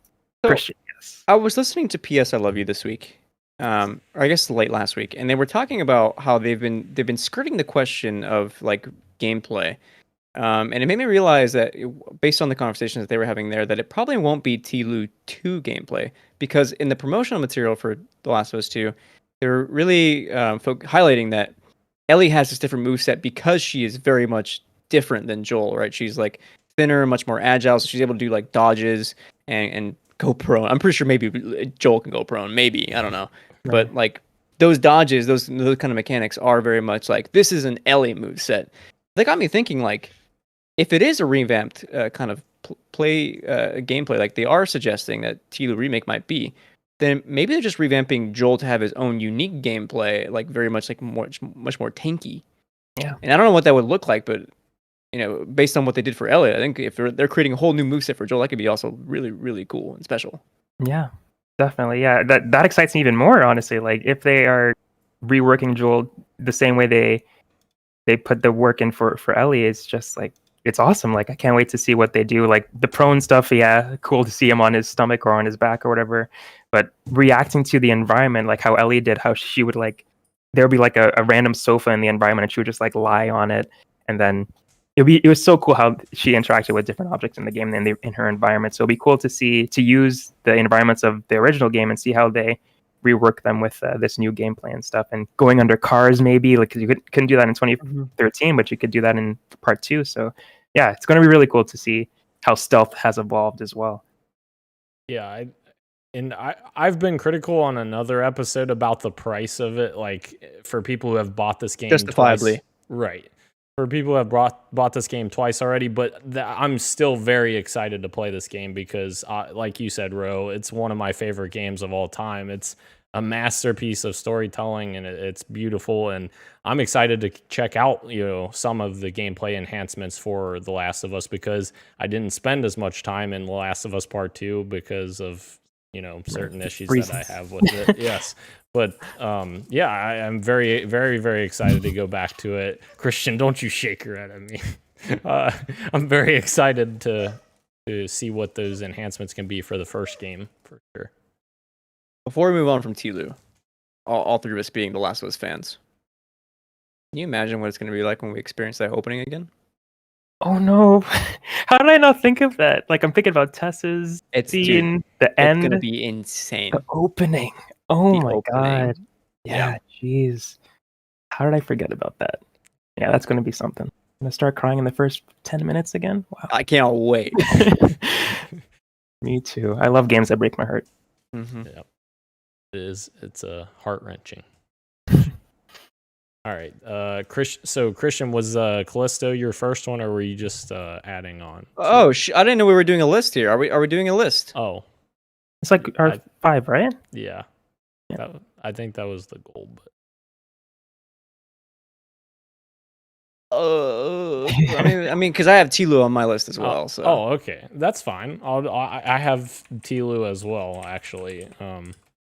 So, Christian, yes. I was listening to PS I Love You this week, or I guess late last week, and they were talking about how they've been skirting the question of like gameplay, and it made me realize that based on the conversations that they were having there, that it probably won't be Tlu 2 gameplay, because in the promotional material for The Last of Us 2, they're really highlighting that Ellie has this different moveset because she is very much different than Joel, right? She's like thinner, much more agile, so she's able to do like dodges and go prone. I'm pretty sure maybe Joel can go prone, maybe, I don't know. Right. But like those dodges, those kind of mechanics are very much like, this is an Ellie moveset. That got me thinking, like, if it is a revamped kind of gameplay, like they are suggesting that Tlu Remake might be, then maybe they're just revamping Joel to have his own unique gameplay, like very much like much more tanky. Yeah. And I don't know what that would look like, but you know, based on what they did for Elliot, I think if they're creating a whole new moveset for Joel, that could be also really, really cool and special. Yeah, definitely. Yeah, that excites me even more, honestly. Like if they are reworking Joel the same way they put the work in for Ellie, it's just like, it's awesome. Like I can't wait to see what they do. Like the prone stuff, yeah, cool to see him on his stomach or on his back or whatever. But reacting to the environment, like how Ellie did, how she would like, there would be like a random sofa in the environment and she would just like lie on it, and then it was so cool how she interacted with different objects in the game and in her environment. So it'll be cool to use the environments of the original game and see how they rework them with this new gameplay and stuff. And going under cars, maybe, like, cause you couldn't do that in 2013, but you could do that in part 2. So yeah, it's going to be really cool to see how stealth has evolved as well. Yeah, I've been critical on another episode about the price of it, like for people who have bought this game Justifiably. twice. Right. For people who have bought this game twice already, but I'm still very excited to play this game because, like you said, Ro, it's one of my favorite games of all time. It's a masterpiece of storytelling, and it's beautiful. And I'm excited to check out, some of the gameplay enhancements for The Last of Us, because I didn't spend as much time in The Last of Us Part 2 because of certain issues that I have with it. Yes. But yeah, I'm very, very, very excited to go back to it. Christian, don't you shake your head at me. I'm very excited to see what those enhancements can be for the first game, for sure. Before we move on from Tlu, all three of us being The Last of Us fans, can you imagine what it's going to be like when we experience that opening again? Oh no! How did I not think of that? Like I'm thinking about Tess's scene, the end. It's going to be insane. The opening. Oh The my opening. god! Yeah, jeez. How did I forget about that? Yeah, that's going to be something. I'm gonna start crying in the first 10 minutes again. Wow! I can't wait. Me too. I love games that break my heart. Mm-hmm. Yeah, it's heart-wrenching. All right, so Christian, was Callisto your first one, or were you just adding on? Oh, I didn't know we were doing a list here. Are we doing a list? Oh, it's like our 5, right? Yeah. I think that was the goal. But I mean, because I have Tlu on my list as well. So okay, that's fine. I have Tlu as well, actually.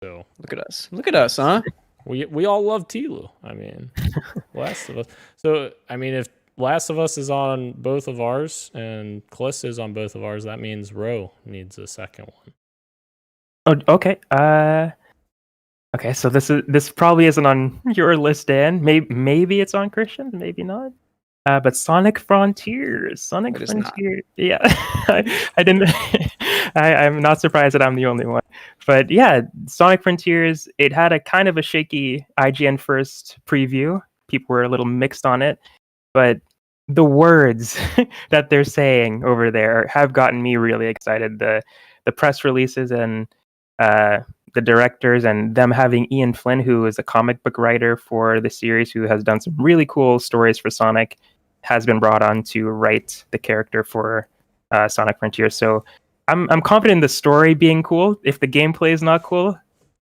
So look at us, huh? We all love Tlu. I mean, Last of Us. So I mean, if Last of Us is on both of ours and Callisto is on both of ours, that means Ro needs a second one. Oh, okay. Okay. So this probably isn't on your list, Dan. Maybe it's on Christian's, maybe not. But Sonic Frontiers. Sonic Frontiers. Yeah, I didn't. I'm not surprised that I'm the only one. But yeah, Sonic Frontiers. It had a kind of a shaky IGN first preview. People were a little mixed on it, but the words that they're saying over there have gotten me really excited. The press releases and the directors, and them having Ian Flynn, who is a comic book writer for the series, who has done some really cool stories for Sonic, has been brought on to write the character for Sonic Frontiers. So I'm confident in the story being cool. If the gameplay is not cool,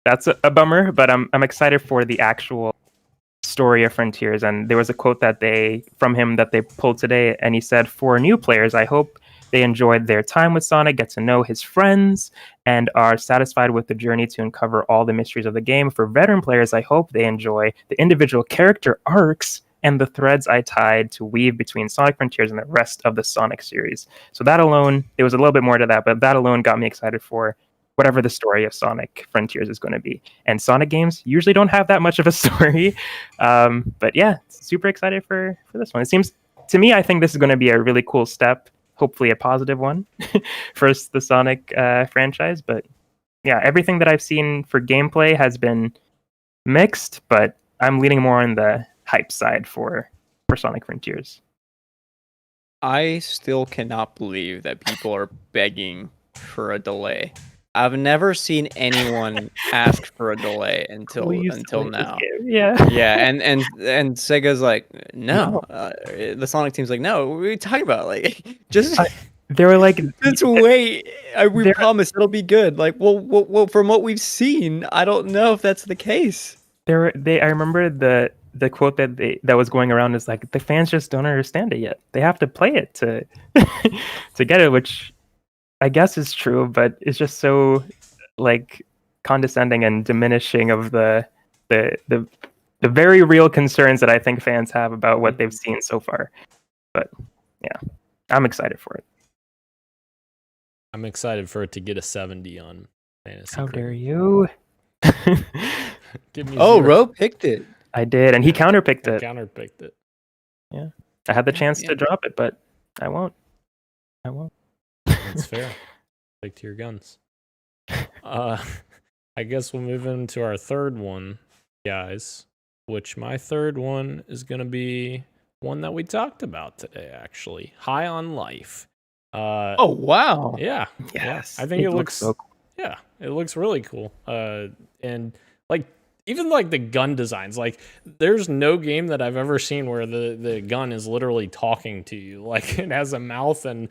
that's a bummer. But I'm excited for the actual story of Frontiers. And there was a quote that they pulled today, and he said, "For new players, I hope they enjoyed their time with Sonic, get to know his friends, and are satisfied with the journey to uncover all the mysteries of the game. For veteran players, I hope they enjoy the individual character arcs and the threads I tied to weave between Sonic Frontiers and the rest of the Sonic series." So that alone, there was a little bit more to that, but that alone got me excited for whatever the story of Sonic Frontiers is going to be. And Sonic games usually don't have that much of a story. But yeah, super excited for this one. It seems to me, I think this is going to be a really cool step, hopefully a positive one for the Sonic franchise. But yeah, everything that I've seen for gameplay has been mixed, but I'm leaning more on the hype side for Sonic Frontiers. I still cannot believe that people are begging for a delay. I've never seen anyone ask for a delay until now. Yeah. Yeah, and Sega's like, no. The Sonic team's like, no. What are you talking about? Like, just they were like, just wait. We promise it'll be good. Like, well, from what we've seen, I don't know if that's the case. I remember the quote that was going around is like, the fans just don't understand it yet. They have to play it to to get it, which I guess is true, but it's just so like condescending and diminishing of the very real concerns that I think fans have about what they've seen so far. But yeah, I'm excited for it. I'm excited for it to get a 70 on Fantasy. How dare you? Give me Ro picked it. I did, and he counterpicked it. Counterpicked it. Yeah, I had the chance to drop it, but I won't. That's fair. Stick to your guns. I guess we'll move into our third one, guys. Which my third one is going to be one that we talked about today, actually. High on Life. Oh wow! Yeah. Yes. Yeah. I think it looks so cool. Yeah, it looks really cool. And like even like the gun designs, like there's no game that I've ever seen where the gun is literally talking to you. Like it has a mouth and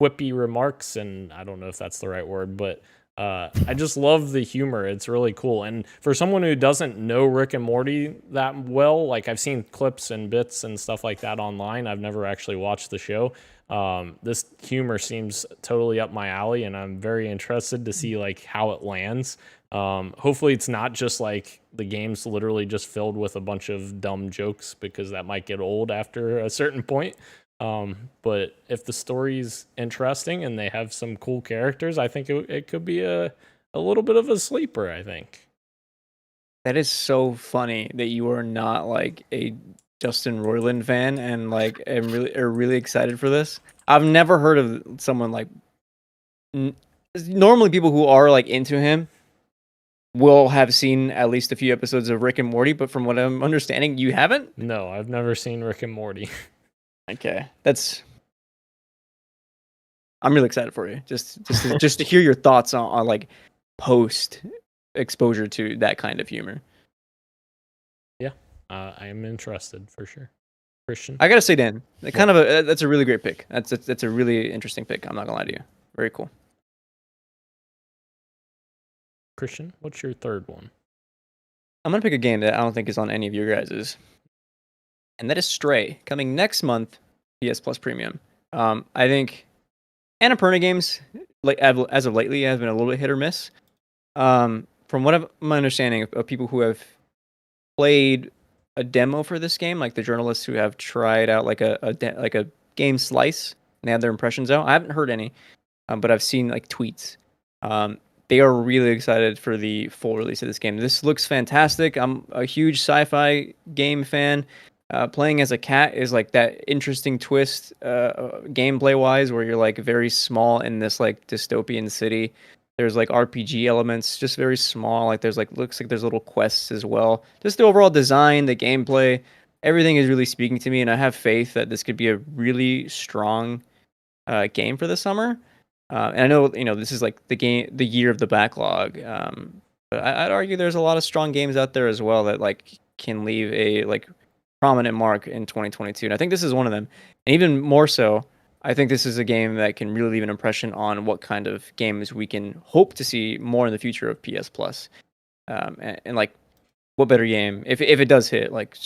quippy remarks, and I don't know if that's the right word, but I just love the humor. It's really cool. And for someone who doesn't know Rick and Morty that well, like I've seen clips and bits and stuff like that online. I've never actually watched the show. This humor seems totally up my alley, and I'm very interested to see like how it lands. Hopefully it's not just like the game's literally just filled with a bunch of dumb jokes, because that might get old after a certain point. But if the story's interesting and they have some cool characters, I think it could be a little bit of a sleeper, I think. That is so funny that you are not like a Justin Roiland fan and like are really excited for this. I've never heard of someone like normally people who are like into him will have seen at least a few episodes of Rick and Morty, but from what I'm understanding, you haven't? No, I've never seen Rick and Morty. Okay, I'm really excited for you. Just to hear your thoughts on like post exposure to that kind of humor. Yeah, I am interested for sure. Christian, I gotta say, Dan, that's a really great pick. That's a really interesting pick. I'm not gonna lie to you. Very cool. Christian, what's your third one? I'm gonna pick a game that I don't think is on any of your guys's, and that is Stray, coming next month, PS Plus Premium. I think Annapurna games, like as of lately, has been a little bit hit or miss. From what my understanding of people who have played a demo for this game, like the journalists who have tried out like a game slice and they have their impressions out. I haven't heard any, but I've seen like tweets. They are really excited for the full release of this game. This looks fantastic. I'm a huge sci-fi game fan. Playing as a cat is like that interesting twist gameplay wise, where you're like very small in this like dystopian city. There's like RPG elements, just very small. Like looks like there's little quests as well. Just the overall design, the gameplay, everything is really speaking to me, and I have faith that this could be a really strong game for the summer. And I know this is like the year of the backlog, but I'd argue there's a lot of strong games out there as well that like can leave a like prominent mark in 2022, and I think this is one of them. And even more so, I think this is a game that can really leave an impression on what kind of games we can hope to see more in the future of PS Plus. And like, what better game if it does hit, like,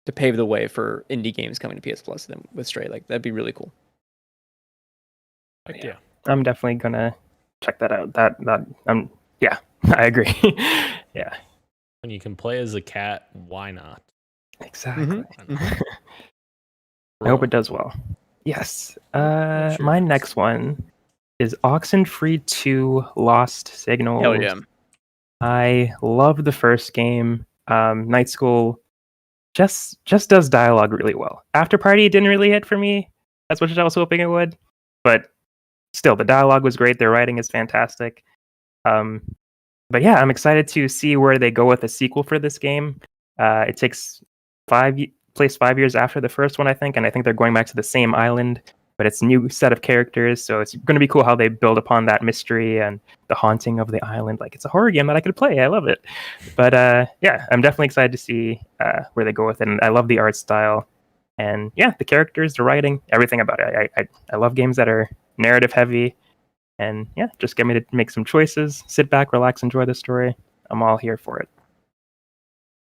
to pave the way for indie games coming to PS Plus than with Stray? Like, that'd be really cool. Yeah. I'm definitely gonna check that out. Yeah, I agree. Yeah, When you can play as a cat, why not? exactly. Mhm. I hope it does well. Yes. What's your My next? next one is Oxenfree 2 Lost Signals. Hell yeah. I love the first game. Night School just does dialogue really well. After Party didn't really hit for me as much as I was hoping it would, but still, the dialogue was great. Their writing is fantastic. But yeah, I'm excited to see where they go with a sequel for this game. It takes place 5 years after the first one, I think, and I think they're going back to the same island, but it's a new set of characters, so it's going to be cool how they build upon that mystery and the haunting of the island. Like, it's a horror game that I could play. I love it. But yeah, I'm definitely excited to see where they go with it, and I love the art style. And yeah, the characters, the writing, everything about it. I love games that are narrative heavy, and yeah, just get me to make some choices, sit back, relax, enjoy the story. I'm all here for it.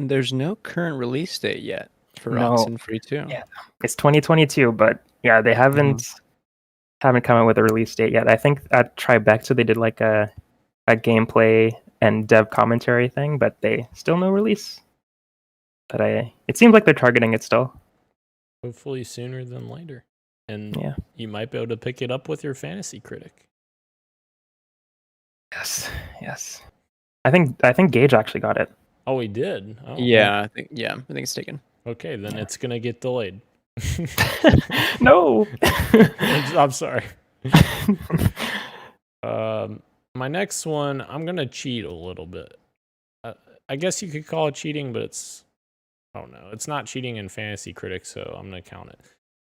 There's no current release date yet for No. Oxenfree 2. Yeah. It's 2022, but yeah, they haven't come out with a release date yet. I think at Tribeca they did like a gameplay and dev commentary thing, but they still no release. But it seems like they're targeting it still. Hopefully sooner than later. And Yeah. you might be able to pick it up with your fantasy critic. Yes. I think Gage actually got it. Oh, he did? Oh, Yeah, I think it's taken. Okay, then it's going to get delayed. No. I'm sorry. My next one, I'm going to cheat a little bit. I guess you could call it cheating, but it's not cheating in Fantasy Critics, so I'm going to count it.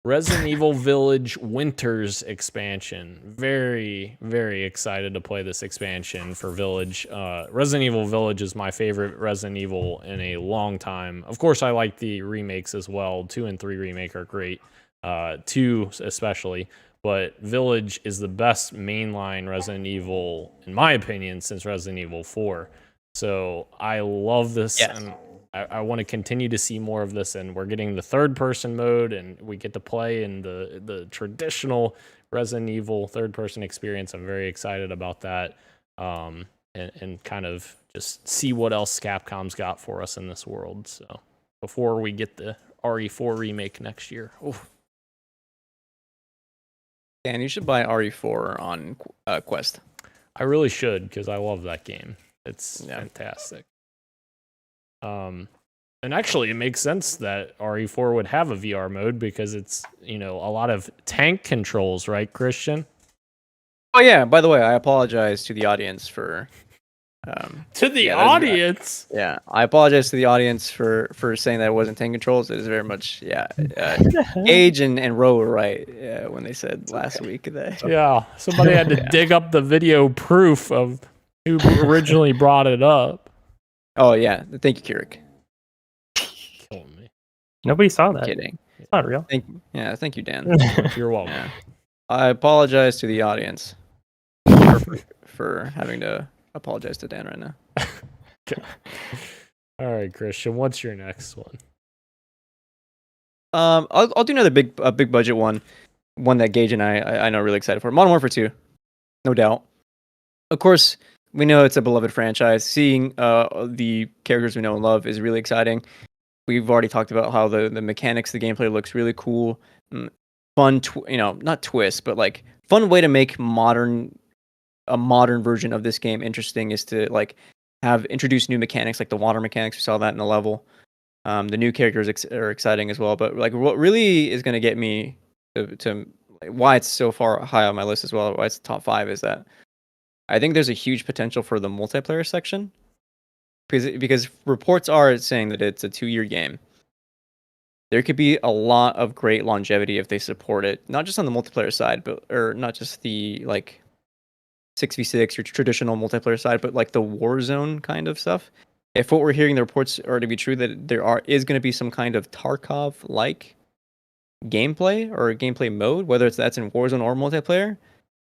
Resident Evil Village Winters expansion. Very, very excited to play this expansion for Village. Resident Evil Village is my favorite Resident Evil in a long time. Of course, I like the remakes as well. 2 and 3 remake are great. 2 especially. But Village is the best mainline Resident Evil, in my opinion, since Resident Evil 4. So I love this. Yes. And I want to continue to see more of this, and we're getting the third-person mode, and we get to play in the traditional Resident Evil third-person experience. I'm very excited about that, and kind of just see what else Capcom's got for us in this world. So before we get the RE4 remake next year. Oof. Dan, you should buy RE4 on Quest. I really should, because I love that game. It's fantastic. And actually, it makes sense that RE4 would have a VR mode because it's, a lot of tank controls, right, Christian? Oh yeah, by the way, I apologize to the audience for To the audience? yeah, I apologize to the audience for saying that it wasn't tank controls. It is very much Gage and Ro were right when they said last week that Yeah, somebody had to dig up the video proof of who originally brought it up. Oh yeah, thank you, Kirik. Killing me. Nobody saw that. Kidding. It's not real. Thank you, Dan. You're welcome. Yeah. I apologize to the audience for having to apologize to Dan right now. Okay. All right, Christian, what's your next one? I'll do another big budget one that Gage and I know are really excited for. Modern Warfare 2, no doubt. Of course, we know it's a beloved franchise. Seeing the characters we know and love is really exciting. We've already talked about how the mechanics, the gameplay looks really cool. Fun, not twist, but like fun way to make a modern version of this game interesting is to like have introduced new mechanics, like the water mechanics. We saw that in the level. The new characters are exciting as well. But like, what really is going to get me to why it's so far high on my list as well, why it's top 5, is that I think there's a huge potential for the multiplayer section, because reports are saying that it's a 2-year game. There could be a lot of great longevity if they support it, not just on the multiplayer side, or not just the like 6v6 or traditional multiplayer side, but like the Warzone kind of stuff. If what we're hearing the reports are to be true, that is going to be some kind of Tarkov like gameplay or gameplay mode, whether that's in Warzone or multiplayer,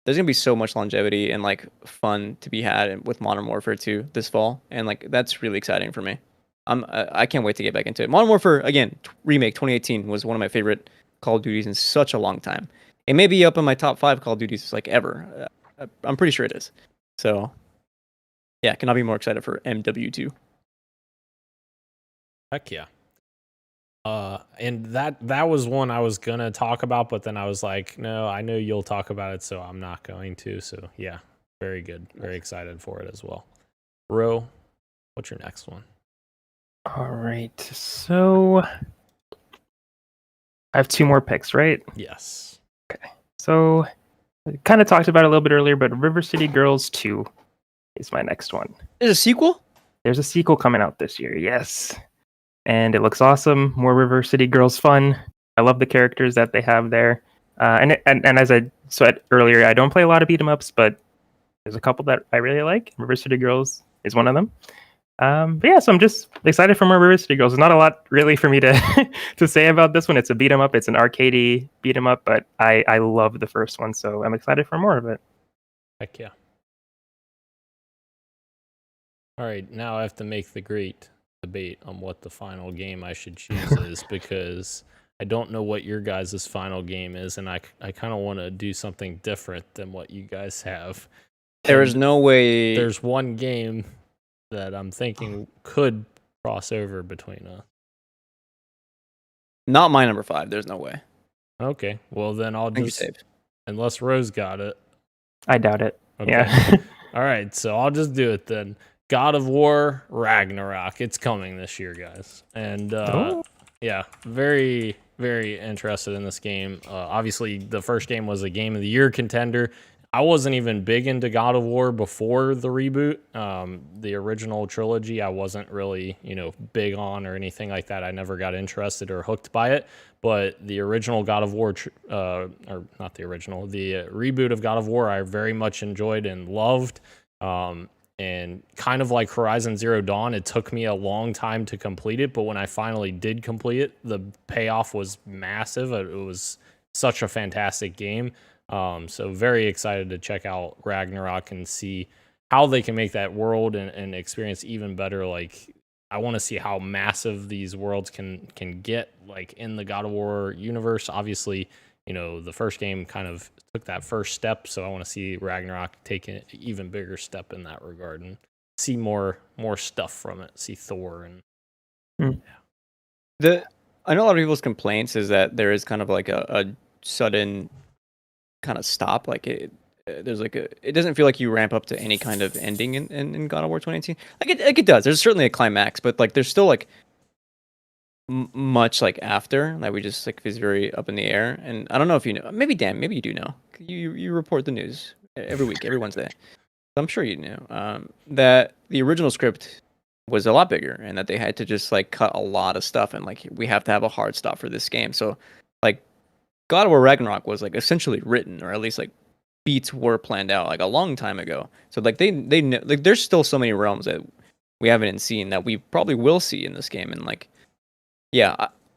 there's gonna be so much longevity and like fun to be had with Modern Warfare 2 this fall, and like that's really exciting for me. I can't wait to get back into it. Modern Warfare again, remake 2018 was one of my favorite Call of Duties in such a long time. It may be up in my top 5 Call of Duties like ever. I'm pretty sure it is. So yeah, cannot be more excited for MW2. Heck yeah. And that was one I was gonna talk about, but then I was like, no, I know you'll talk about it, so I'm not going to. So yeah, very good. Very excited for it as well. Ro, what's your next one? All right. So I have 2 more picks, right? Yes. Okay. So I kind of talked about it a little bit earlier, but River City Girls 2 is my next one. There's a sequel? There's a sequel coming out this year, yes. And it looks awesome. More River City Girls fun. I love the characters that they have there. And as I said earlier, I don't play a lot of beat 'em ups, but there's a couple that I really like. River City Girls is one of them. But yeah, so I'm just excited for more River City Girls. There's not a lot really for me to to say about this one. It's a beat 'em up. It's an arcadey beat 'em up, but I love the first one, so I'm excited for more of it. Heck yeah. All right, now I have to make the great debate on what the final game I should choose is, because I don't know what your guys' final game is, and I kind of want to do something different than what you guys have. There is no way. There's one game that I'm thinking could cross over between us. Not my number 5. There's no way. Okay, well then I'll Thank just, you, Save. unless Rose got it. I doubt it. Okay. Yeah. All right, so I'll just do it then. God of War Ragnarok. It's coming this year, guys. And yeah, very, very interested in this game. Obviously, the first game was a Game of the Year contender. I wasn't even big into God of War before the reboot. The original trilogy, I wasn't really, big on or anything like that. I never got interested or hooked by it. But the original God of War, or not the original, the reboot of God of War, I very much enjoyed and loved. And kind of like Horizon Zero Dawn, it took me a long time to complete it, but when I finally did complete it, the payoff was massive. It was such a fantastic game. So very excited to check out Ragnarok and see how they can make that world and experience even better. Like, I want to see how massive these worlds can get, like in the God of War universe. Obviously, the first game kind of took that first step, so I want to see Ragnarok take an even bigger step in that regard and see more stuff from it. See Thor and I know a lot of people's complaints is that there is kind of like a sudden kind of stop. Like it doesn't feel like you ramp up to any kind of ending in God of War 2018. Like it does. There's certainly a climax, but like there's still like much like after that we just like is very up in the air. And I don't know if you know, maybe Dan, maybe you do know, you report the news every week, every Wednesday. I'm sure you knew that the original script was a lot bigger and that they had to just like cut a lot of stuff, and like we have to have a hard stop for this game. So like God of War Ragnarok was like essentially written, or at least like beats were planned out like a long time ago. So like they know, like there's still so many realms that we haven't seen that we probably will see in this game. And like, yeah,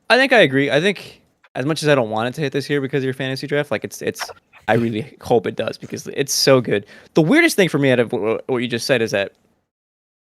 I think I agree. I think as much as I don't want it to hit this year because of your fantasy draft, like it's I really hope it does because it's so good. The weirdest thing for me out of what you just said is that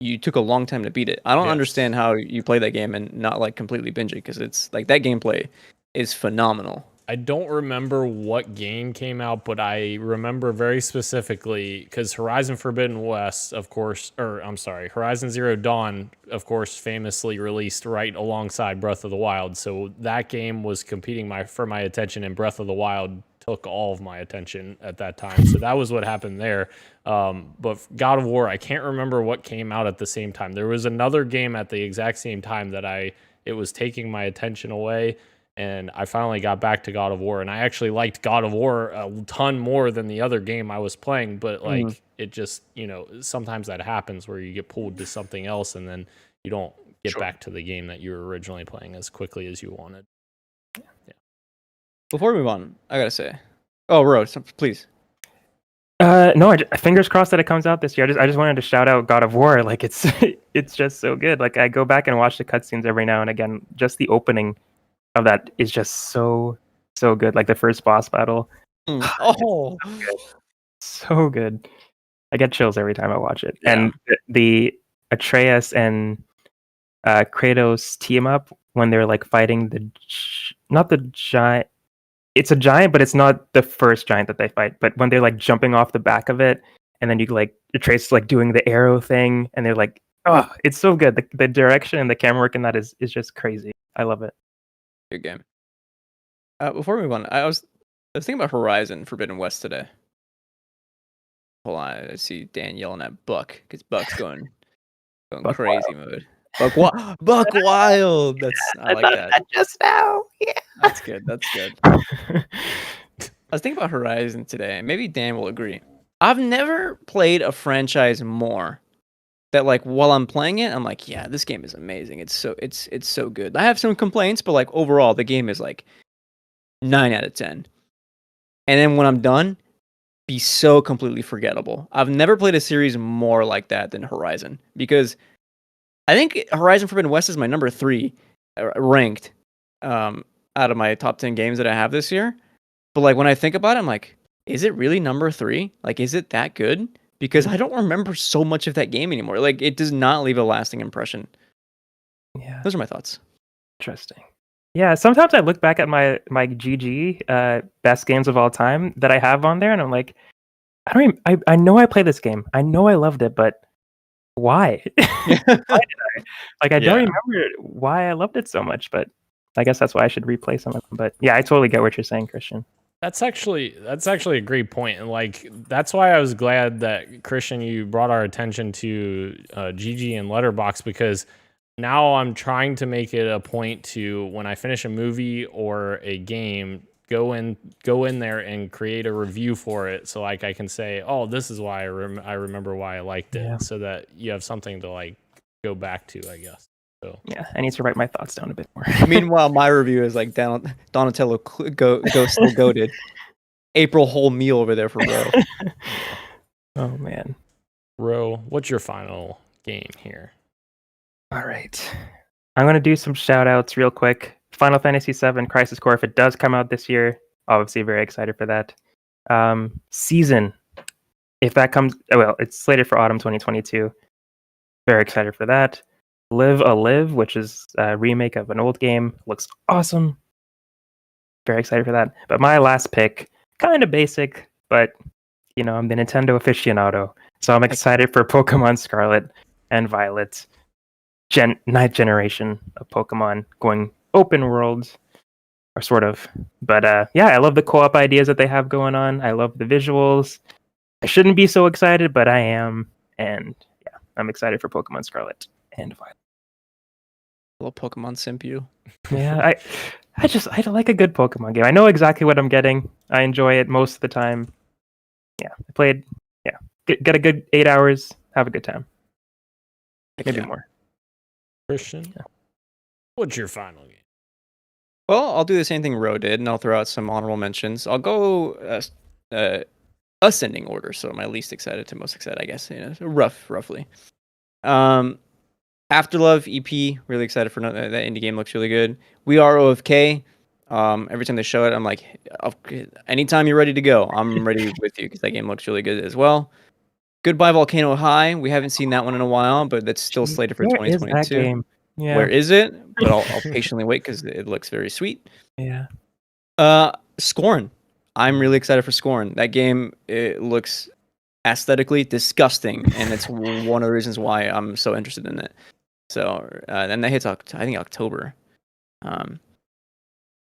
you took a long time to beat it. I don't understand how you play that game and not like completely binge it, because it's like that gameplay is phenomenal. I don't remember what game came out, but I remember very specifically because Horizon Forbidden West, of course, Horizon Zero Dawn, of course, famously released right alongside Breath of the Wild. So that game was competing for my attention, and Breath of the Wild took all of my attention at that time. So that was what happened there. But God of War, I can't remember what came out at the same time. There was another game at the exact same time that it was taking my attention away. And I finally got back to God of War, and I actually liked God of War a ton more than the other game I was playing. But like, it just, sometimes that happens where you get pulled to something else, and then you don't get back to the game that you were originally playing as quickly as you wanted. Yeah. Before we move on, I gotta say, Rose, please. No, fingers crossed that it comes out this year. I just wanted to shout out God of War. Like it's just so good. Like I go back and watch the cutscenes every now and again. Just the opening of that is just so so good. Like the first boss battle, Oh, so good. I get chills every time I watch it. Yeah. And the Atreus and Kratos team up when they're like fighting not the giant. It's a giant, but it's not the first giant that they fight. But when they're like jumping off the back of it, and then you like Atreus like doing the arrow thing, and they're like, oh, it's so good. The direction and the camera work in that is just crazy. I love it. good game. Before we move on, I was thinking about Horizon Forbidden West today. Hold on, I see Dan yelling at Buck because Buck's going Buck crazy mode. Buck Wild. I like that. Just now, yeah. That's good. That's good. I was thinking about Horizon today. Maybe Dan will agree. I've never played a franchise more that like while I'm playing it, I'm like, yeah, this game is amazing. It's so good. I have some complaints, but like overall, the game is like 9 out of 10. And then when I'm done, be so completely forgettable. I've never played a series more like that than Horizon because I think Horizon Forbidden West is my number 3 ranked out of my top 10 games that I have this year. But like when I think about it, I'm like, is it really number 3? Like, is it that good? Because I don't remember so much of that game anymore. Like, it does not leave a lasting impression. Yeah, Those are my thoughts. interesting. Yeah, sometimes I look back at my GG best games of all time that I have on there, and I'm like, I know I played this game. I know I loved it, but why? Why did I? Like, I don't remember why I loved it so much, but I guess that's why I should replay some of them. But yeah, I totally get what you're saying, Christian. That's actually a great point, and like that's why I was glad that Christian, you brought our attention to GG and Letterboxd, because now I'm trying to make it a point to, when I finish a movie or a game, go in there and create a review for it, so like I can say, oh, this is why I remember why I liked it, Yeah. so that you have something to like go back to, I guess. So Yeah, I need to write my thoughts down a bit more. Meanwhile, my review is like Donatello still goated. April whole meal over there for Ro. Oh man. Ro, what's your final game here? All right. I'm going to do some shout outs real quick. Final Fantasy VII Crisis Core, if it does come out this year, obviously very excited for that. Season, if that comes, well, it's slated for autumn 2022. Very excited for that. Live a Live, which is a remake of an old game, looks awesome. Very excited for that. But my last pick, kind of basic, but you know, I'm the Nintendo aficionado, so I'm excited for Pokemon Scarlet and Violet. 9th generation of Pokemon going open world, or sort of. But yeah, I love the co-op ideas that they have going on. I love the visuals. I shouldn't be so excited, but I am. And yeah, I'm excited for Pokemon Scarlet and Violet. Little Pokemon simp you. Yeah, I like a good Pokemon game. I know exactly what I'm getting. I enjoy it most of the time. Yeah, I played. Yeah, get a good 8 hours. Have a good time. Maybe more. Christian, what's your final game? Well, I'll do the same thing Ro did, and I'll throw out some honorable mentions. I'll go ascending order, so my least excited to most excited, I guess. You know, roughly. Afterlove EP, really excited for that indie game. Looks really good. We Are OFK. Every time they show it, I'm like, anytime you're ready to go, I'm ready with you, because that game looks really good as well. Goodbye Volcano High. We haven't seen that one in a while, but that's still slated for 2022. Is that game? Yeah. Where is it? But I'll patiently wait because it looks very sweet. Yeah. Scorn. I'm really excited for Scorn. That game, it looks aesthetically disgusting, and it's one of the reasons why I'm so interested in it. So, and that hits, I think, October.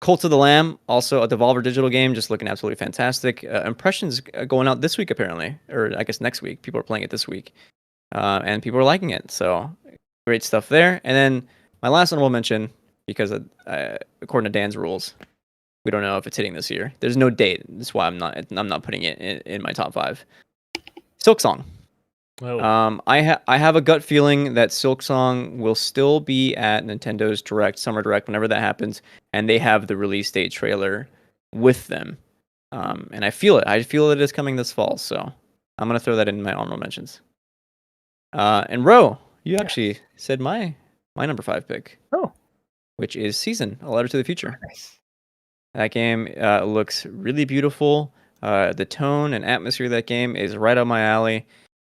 Cult of the Lamb, also a Devolver Digital game, just looking absolutely fantastic. Impressions going out this week, apparently, or I guess next week. People are playing it this week, and people are liking it. So, great stuff there. And then my last honorable mention, because according to Dan's rules, we don't know if it's hitting this year. There's no date. That's why I'm not putting it in my top 5. Silksong. Oh. I have a gut feeling that Silksong will still be at Nintendo's Summer Direct, whenever that happens, and they have the release date trailer with them. And I feel it. I feel it is coming this fall, so I'm gonna throw that in my honorable mentions. And Ro, you actually said my number 5 pick. Oh. Which is Season, A Letter to the Future. Nice. That game looks really beautiful. The tone and atmosphere of that game is right up my alley.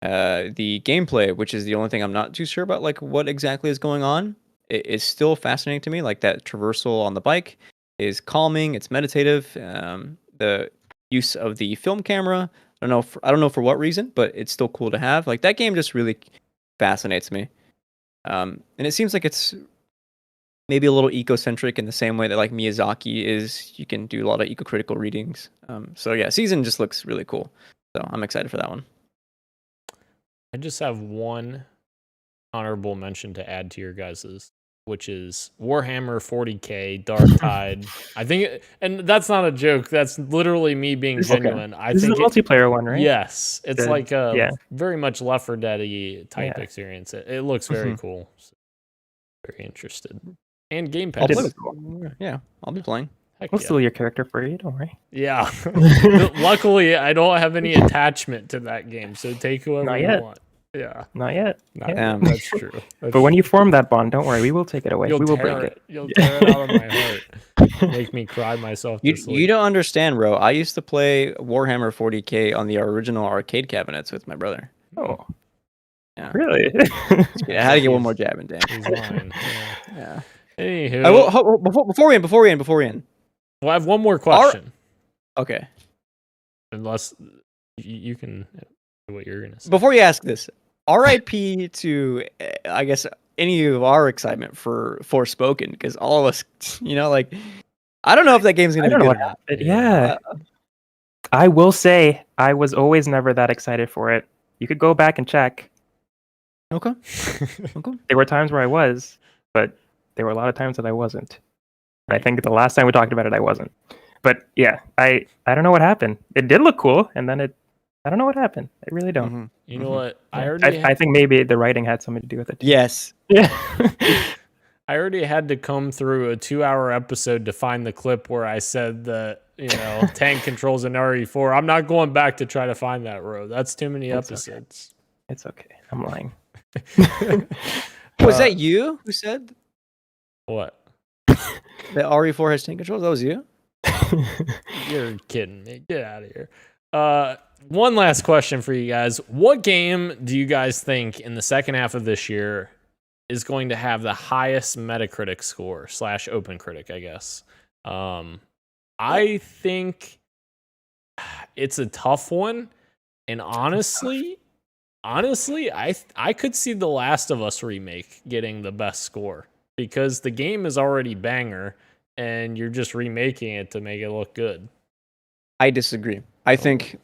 The gameplay, which is the only thing I'm not too sure about, like what exactly is going on, it is still fascinating to me. Like that traversal on the bike is calming. It's meditative. The use of the film camera, I don't know for what reason, but it's still cool to have. Like that game just really fascinates me. And it seems like it's maybe a little eco-centric in the same way that like Miyazaki is. You can do a lot of eco-critical readings. So yeah, Season just looks really cool. So I'm excited for that one. I just have one honorable mention to add to your guys's, which is Warhammer 40K Dark Tide. I think, and that's not a joke. That's literally me being genuine. I this think is a multiplayer one, right? Yes, it's like a yeah. very much Left 4 Dead-y type experience. It looks very cool. So, very interested. And Game Pass. Yeah, I'll be playing. We'll steal your character for you, don't worry. Yeah. Luckily, I don't have any attachment to that game, so take whoever you want. Yeah. Not yet. That's true. But when you form that bond, don't worry, we will take it away. We will break it. You'll tear it out of my heart. Make me cry myself to sleep. You don't understand, bro. I used to play Warhammer 40K on the original arcade cabinets with my brother. Oh. Yeah. Really? I had to get one more jab in, damn. He's lying. Yeah. Anywho. Before we end. Well, I have one more question. Okay. Unless you can do what you're going to say. Before you ask this, RIP to, I guess, any of our excitement for Forspoken, because all of us, like, I don't know if that game's going to be good or not. Yeah. I will say, I was always never that excited for it. You could go back and check. Okay. There were times where I was, but there were a lot of times that I wasn't. I think the last time we talked about it, I wasn't. But yeah, I don't know what happened. It did look cool, and then I don't know what happened. I really don't. Mm-hmm. You know what? I think maybe the writing had something to do with it. Too. Yes. Yeah. I already had to come through a 2-hour episode to find the clip where I said that, tank controls an RE4. I'm not going back to try to find that, Ro. That's too many episodes. Okay. It's okay. I'm lying. Was that you who said what? that RE4 has tank controls? That was you? You're kidding me. Get out of here. One last question for you guys. What game do you guys think in the second half of this year is going to have the highest Metacritic score / OpenCritic, I guess? I think it's a tough one. And honestly, I could see The Last of Us remake getting the best score because the game is already banger and you're just remaking it to make it look good. I disagree. I think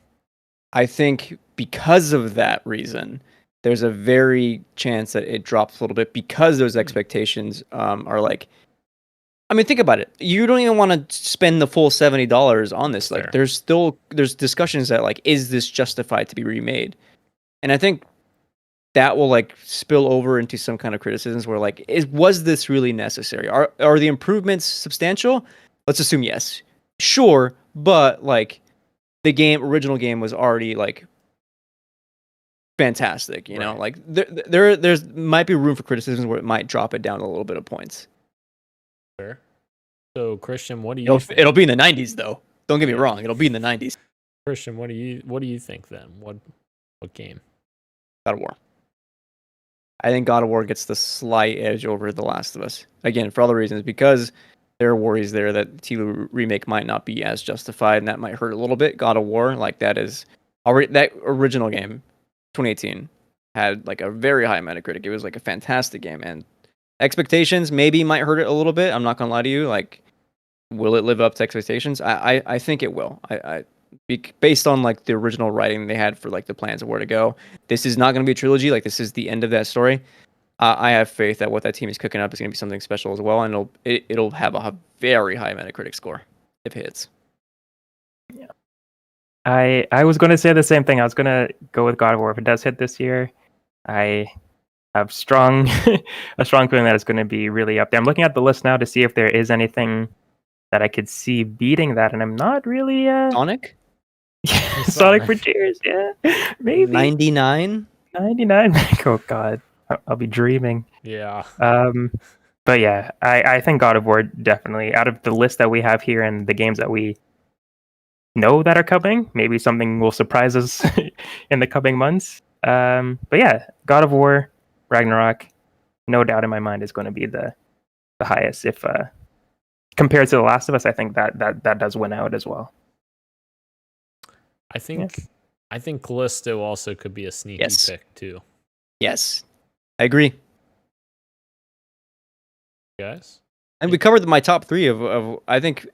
because of that reason, there's a very chance that it drops a little bit because those expectations are like, I mean, think about it. You don't even want to spend the full $70 on this. Like, there's discussions that like, is this justified to be remade? And I think that will like spill over into some kind of criticisms where like, was this really necessary? Are the improvements substantial? Let's assume yes. Sure, but like the original game was already like fantastic, you know? Like there's might be room for criticisms where it might drop it down a little bit of points. Fair. So Christian, what do you think? It'll be in the 90s though. Don't get me wrong, it'll be in the 90s. Christian, what do you think then? What game? God of War. I think God of War gets the slight edge over The Last of Us. Again, for other reasons, because there are worries there that TV remake might not be as justified, and that might hurt a little bit. God of War, like that original game, 2018, had like a very high Metacritic. It was like a fantastic game, and expectations maybe might hurt it a little bit. I'm not gonna lie to you. Like, will it live up to expectations? I think it will. Based on like the original writing they had for like the plans of where to go. This is not going to be a trilogy. Like, this is the end of that story. I have faith that what that team is cooking up is going to be something special as well, and it'll have a very high Metacritic score if it hits. Yeah, I was going to say the same thing. I was going to go with God of War if it does hit this year. I have a strong feeling that it's going to be really up there. I'm looking at the list now to see if there is anything that I could see beating that, and I'm not really. Sonic. Sonic Frontiers, yeah, maybe 99. Oh God, I'll be dreaming. Yeah. But But yeah, I think God of War definitely, out of the list that we have here and the games that we know that are coming, maybe something will surprise us in the coming months. But yeah, God of War, Ragnarok, no doubt in my mind is going to be the highest. If compared to The Last of Us, I think that does win out as well. I think Callisto also could be a sneaky pick too. Yes, I agree. Guys, And we covered my top 3 of I think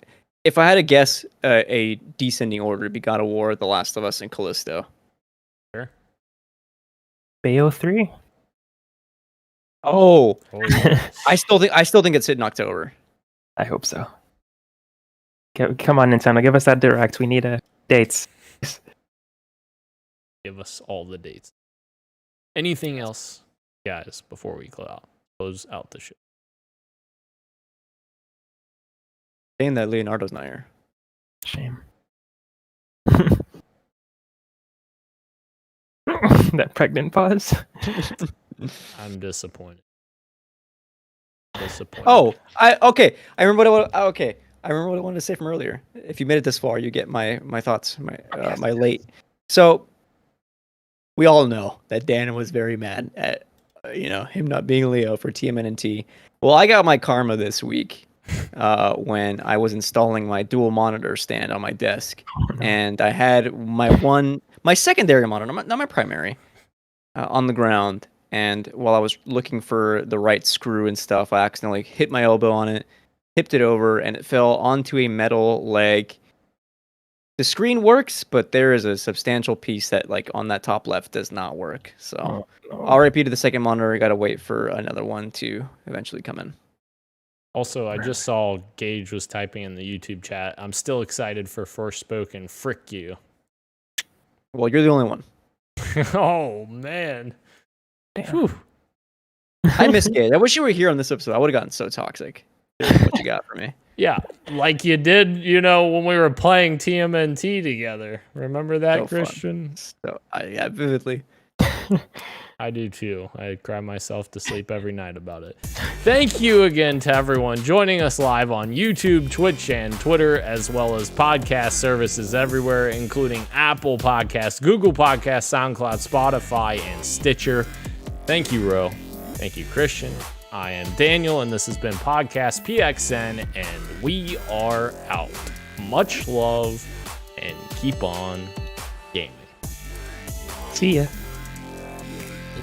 if I had to guess a descending order, it'd be God of War, The Last of Us, and Callisto. Sure. Bayo 3. Oh, yes. I still think it's hitting October. I hope so. Come on, Nintendo, give us that direct. We need dates. Give us all the dates. Anything else, guys, before we close out the show? Saying that Leonardo's not here. Shame. That pregnant pause. I'm disappointed. Oh, I remember what I wanted to say from earlier. If you made it this far, you get my thoughts, my late. So we all know that Dan was very mad at him not being Leo for TMNT. Well, I got my karma this week when I was installing my dual monitor stand on my desk, and I had my secondary monitor, not my primary, on the ground. And while I was looking for the right screw and stuff, I accidentally hit my elbow on it, tipped it over, and it fell onto a metal leg. The screen works, but there is a substantial piece that, like, on that top left does not work. So, RIP to the second monitor. I got to wait for another one to eventually come in. Also, I just saw Gage was typing in the YouTube chat. I'm still excited for Forspoken. Frick you. Well, you're the only one. Oh, man. Whew. I miss Gage. I wish you were here on this episode. I would have gotten so toxic. Here's what you got for me. Yeah, like you did, when we were playing TMNT together. Remember that, So Christian? So, yeah, vividly. I do too. I cry myself to sleep every night about it. Thank you again to everyone joining us live on YouTube, Twitch, and Twitter, as well as podcast services everywhere, including Apple Podcasts, Google Podcasts, SoundCloud, Spotify, and Stitcher. Thank you, Ro. Thank you, Christian. I am Daniel, and this has been Podcast PXN, and we are out. Much love, and keep on gaming. See ya.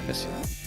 Miss you.